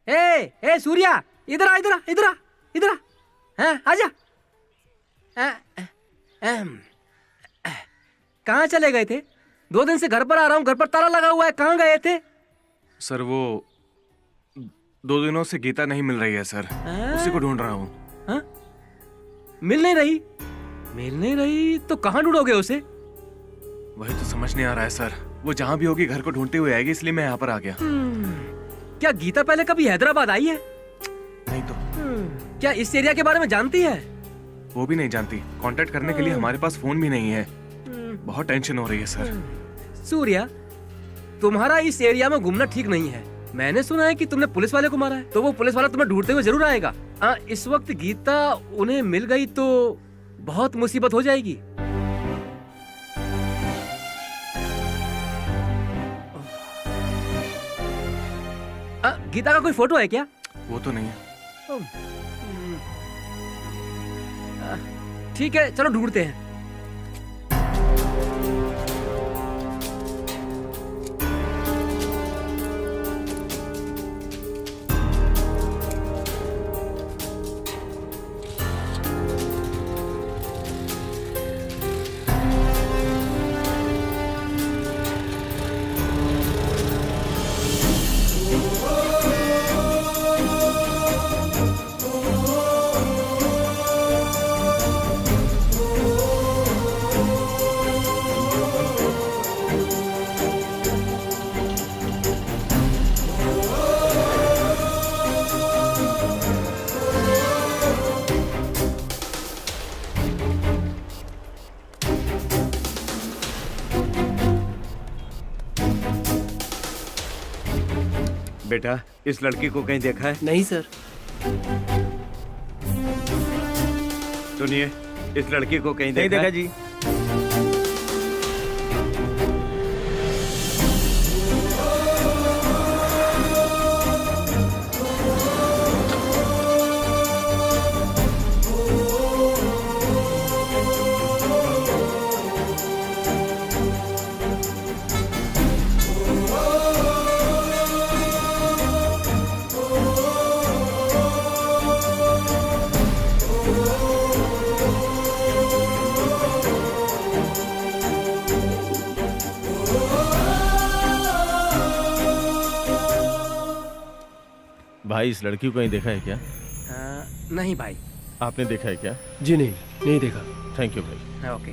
Speaker 1: ए सूर्या, इधर आ, इधर आ, इधर आ, इधर आ। आजा। कहाँ चले गए थे? 2 दिन से घर पर आ रहा हूँ, घर पर ताला लगा हुआ है। कहाँ गए थे?
Speaker 6: सर वो 2 दिनों से गीता नहीं मिल रही है सर। उसी को ढूंढ रहा हूँ।
Speaker 1: मिल नहीं रही? मिल नहीं रही तो कहाँ ढूंढोगे उसे?
Speaker 6: वही तो समझ नहीं आ रहा है सर। वो जहाँ भी होगी घर को ढूंढते हुए आएगी, इसलिए मैं यहाँ पर आ गया।
Speaker 1: क्या गीता पहले कभी हैदराबाद आई है?
Speaker 6: नहीं तो।
Speaker 1: क्या इस एरिया के बारे में जानती है?
Speaker 6: वो भी नहीं जानती। कांटेक्ट करने के लिए हमारे पास फोन भी नहीं है। बहुत टेंशन हो रही है सर।
Speaker 1: सूर्या, तुम्हारा इस एरिया में घूमना ठीक नहीं है। मैंने सुना है कि तुमने पुलिस वाले को मारा है, तो वो पुलिस वाला तुम्हें ढूंढते हुए जरूर आएगा। इस वक्त गीता उन्हें मिल गई तो बहुत मुसीबत हो जाएगी। गीता का कोई फोटो है क्या?
Speaker 6: वो तो नहीं है।
Speaker 1: ठीक है, चलो ढूंढते हैं।
Speaker 5: बेटा, इस लड़की को कहीं देखा है?
Speaker 4: नहीं सर।
Speaker 5: सुनिए, इस लड़की को कहीं
Speaker 10: नहीं
Speaker 5: देखा
Speaker 10: देखा
Speaker 5: है?
Speaker 10: जी। भाई, इस लड़की को कहीं देखा है क्या?
Speaker 1: नहीं भाई।
Speaker 3: आपने देखा है क्या?
Speaker 4: जी नहीं देखा।
Speaker 3: थैंक यू भाई।
Speaker 1: ओके।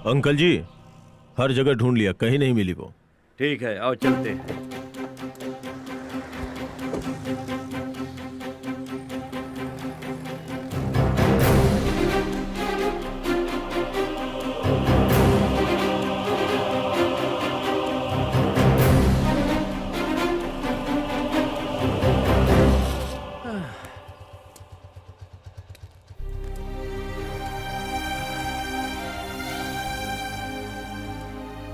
Speaker 10: अंकल जी, हर जगह ढूंढ लिया, कहीं नहीं मिली वो।
Speaker 5: ठीक है, आओ चलते हैं।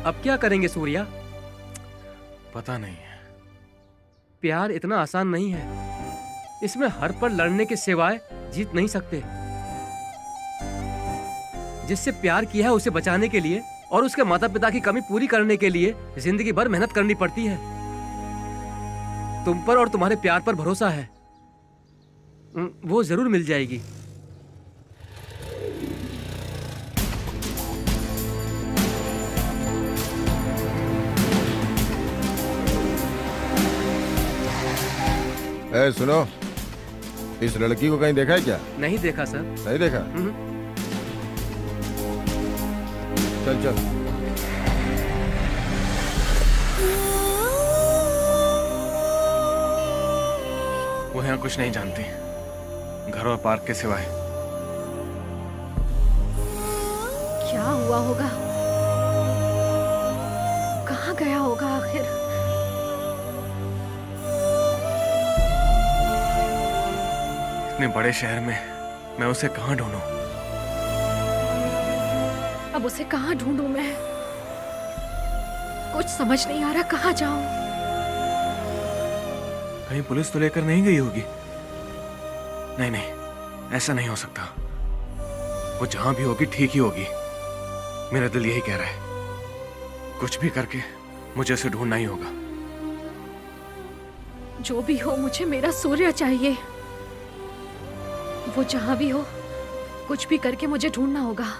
Speaker 1: अब क्या करेंगे सूर्या?
Speaker 6: पता नहीं है।
Speaker 1: प्यार इतना आसान नहीं है। इसमें हर पल लड़ने के सिवाय जीत नहीं सकते। जिससे प्यार किया है उसे बचाने के लिए और उसके माता पिता की कमी पूरी करने के लिए जिंदगी भर मेहनत करनी पड़ती है। तुम पर और तुम्हारे प्यार पर भरोसा है, वो जरूर मिल जाएगी।
Speaker 3: सुनो, इस लड़की को कहीं देखा है क्या?
Speaker 1: नहीं देखा सर।
Speaker 3: नहीं देखा? चल चल।
Speaker 6: वो यहाँ कुछ नहीं जानती, घर और पार्क के सिवाय।
Speaker 2: क्या हुआ होगा? गया होगा आखिर?
Speaker 6: इतने बड़े शहर में मैं उसे कहाँ ढूंढूं?
Speaker 2: अब उसे कहाँ ढूंढूं मैं? कुछ समझ नहीं आ रहा, कहाँ जाऊं?
Speaker 6: कहीं पुलिस तो लेकर नहीं गई होगी? नहीं नहीं, ऐसा नहीं हो सकता। वो जहां भी होगी ठीक ही होगी। मेरा दिल यही कह रहा है। कुछ भी करके मुझे उसे ढूंढना ही होगा।
Speaker 2: जो भी हो, मुझे मेरा सूर्य चाहिए। वो जहां भी हो, कुछ भी करके मुझे ढूंढना होगा।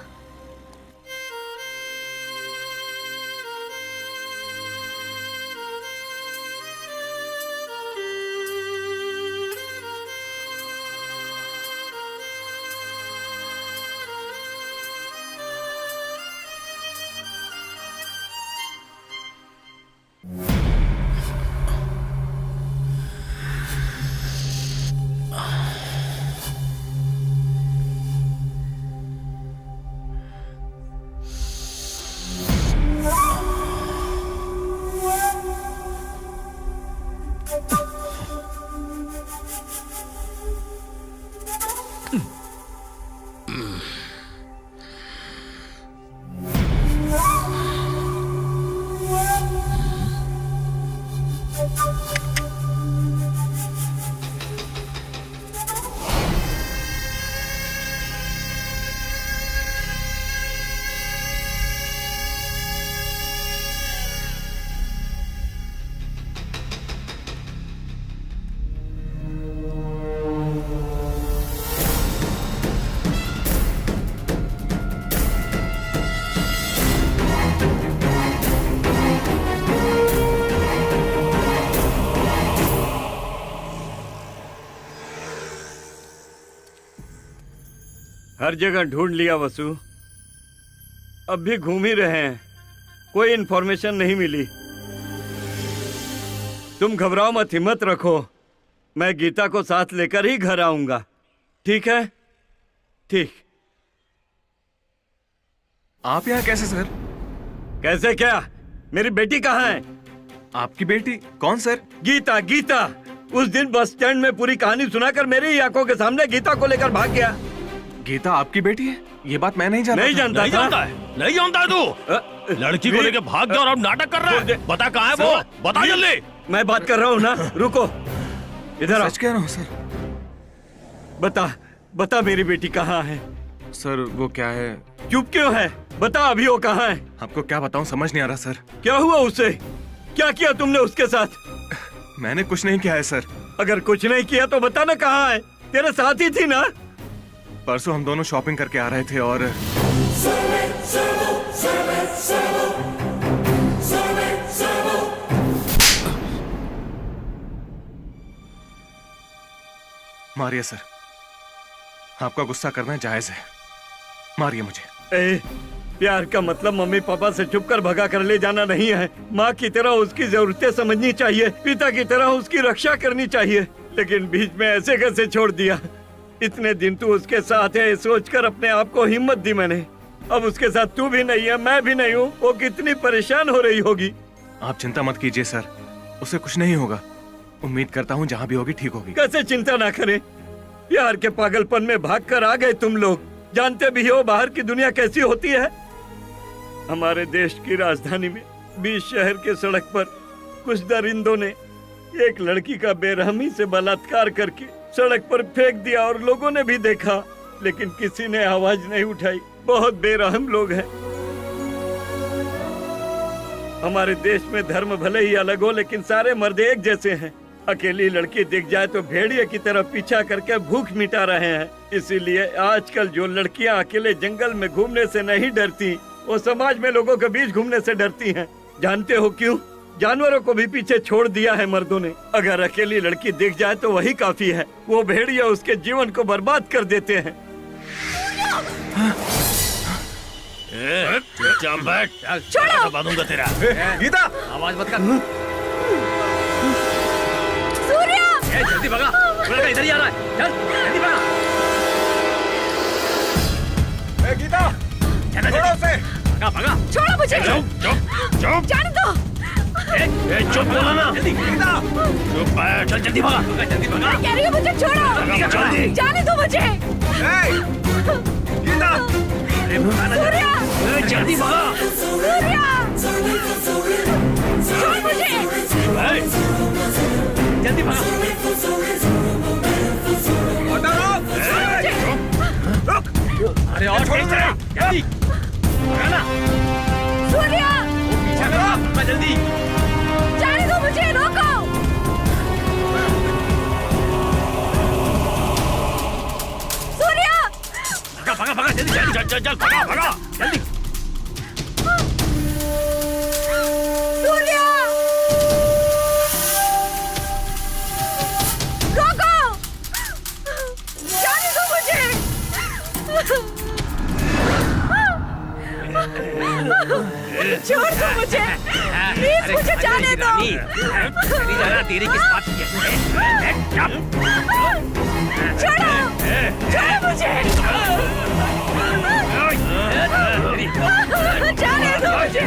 Speaker 5: हर जगह ढूंढ लिया वसु, अब भी घूम ही रहे हैं, कोई इन्फॉर्मेशन नहीं मिली। तुम घबराओ मत, हिम्मत रखो, मैं गीता को साथ लेकर ही घर आऊंगा। ठीक है? ठीक।
Speaker 6: आप यहाँ कैसे सर?
Speaker 5: कैसे क्या? मेरी बेटी कहाँ है?
Speaker 6: आपकी बेटी? कौन सर?
Speaker 5: गीता, गीता। उस दिन बस स्टैंड में पूरी कहानी सुनाकर मेरी ही आंखों के सामने गीता को लेकर भाग गया।
Speaker 6: गीता आपकी बेटी है? ये बात मैं नहीं जानता।
Speaker 5: नहीं जानता
Speaker 7: नहीं जानता है? नहीं जानता है तू? लड़की को लेकर भाग गया और अब नाटक कर रहा है। बता कहाँ है वो? बता जल्दी।
Speaker 5: मैं बात कर रहा हूँ ना, रुको, इधर आओ।
Speaker 6: सच कह रहा हूँ सर।
Speaker 5: बता, बता मेरी बेटी कहाँ है?
Speaker 6: सर वो क्या है?
Speaker 5: चुप क्यों है? बता अभी वो कहाँ है?
Speaker 6: आपको क्या बताऊं, समझ नहीं आ रहा सर।
Speaker 5: क्या हुआ उसे? क्या किया तुमने उसके साथ?
Speaker 6: मैंने कुछ नहीं किया है सर।
Speaker 5: अगर कुछ नहीं किया तो बता ना कहाँ है? तेरे साथ ही थी ना?
Speaker 6: परसों हम दोनों शॉपिंग करके आ रहे थे और मारिए सर, आपका गुस्सा करना जायज है, मारिए मुझे।
Speaker 5: प्यार का मतलब मम्मी पापा से छुप कर भगा कर ले जाना नहीं है। माँ की तरह उसकी जरूरतें समझनी चाहिए, पिता की तरह उसकी रक्षा करनी चाहिए, लेकिन बीच में ऐसे कैसे छोड़ दिया? इतने दिन तू उसके साथ है सोचकर अपने आप को हिम्मत दी मैंने। अब उसके साथ तू भी नहीं है, मैं भी नहीं हूँ, वो कितनी परेशान हो रही होगी।
Speaker 6: आप चिंता मत कीजिए सर, उसे कुछ नहीं होगा। उम्मीद करता हूँ जहाँ भी होगी ठीक होगी।
Speaker 5: कैसे चिंता ना करें? प्यार के पागलपन में भागकर आ गए तुम लोग। जानते भी हो बाहर की दुनिया कैसी होती है। हमारे देश की राजधानी में बीच शहर के सड़क पर कुछ दरिंदों ने एक लड़की का बेरहमी से बलात्कार करके सड़क पर फेंक दिया और लोगों ने भी देखा, लेकिन किसी ने आवाज नहीं उठाई। बहुत बेरहम लोग हैं। हमारे देश में धर्म भले ही अलग हो, लेकिन सारे मर्द एक जैसे हैं। अकेली लड़की दिख जाए तो भेड़िए की तरह पीछा करके भूख मिटा रहे हैं। इसीलिए आजकल जो लड़कियां अकेले जंगल में घूमने से नहीं डरती, वो समाज में लोगों के बीच घूमने से डरती हैं। जानते हो क्यों? जानवरों को भी पीछे छोड़ दिया है मर्दों ने। अगर अकेली लड़की दिख जाए तो वही काफी है। वो भेड़िया उसके जीवन को बर्बाद कर देते हैं।
Speaker 7: चुपचाप बैठ, दबा दूंगा तेरा।
Speaker 6: गीता,
Speaker 1: आवाज मत कर।
Speaker 8: सूर्या!
Speaker 1: जल्दी भगा, सूर्य का इधर ही आ रहा है। चल जल्दी भगा।
Speaker 6: गीता,
Speaker 1: छोड़ो उसे। भगा भगा।
Speaker 8: छोड़ो मुझे।
Speaker 7: चुप चुप चुप।
Speaker 8: जाने दो।
Speaker 4: चुप बोला ना। चुप है, चल जल्दी भागा।
Speaker 8: मैं कह रही हूँ मुझे छोड़ो, जाने दो मुझे। सूर्या,
Speaker 4: जल्दी भागा।
Speaker 8: सूर्या, छोड़ मुझे।
Speaker 1: जल्दी भागा। अरे और तेज चला, जल्दी ना।
Speaker 8: सूर्या,
Speaker 1: पीछे करो, जल्दी।
Speaker 8: जाने दो मुझे, रोको। सूर्या,
Speaker 4: भागा भागा जल्दी, चल चल चल भागा भागा जल्दी।
Speaker 8: सूर्या, रोको, जाने दो मुझे। छोड़ दो मुझे, प्लीज मुझे जाने दो।
Speaker 1: चली जाना, तेरी किस बात की है?
Speaker 8: छोड़ो, छोड़ो मुझे। जाने दो मुझे।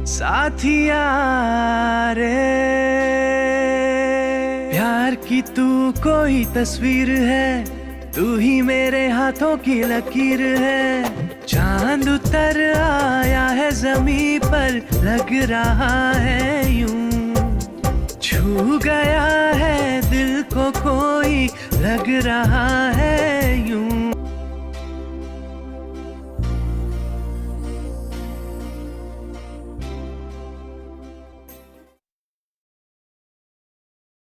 Speaker 11: साथिया रे, प्यार की तू कोई तस्वीर है, तू ही मेरे हाथों की लकीर है। चांद उतर आया है ज़मीं पर, लग रहा है यूं, छू गया है दिल को कोई, लग रहा है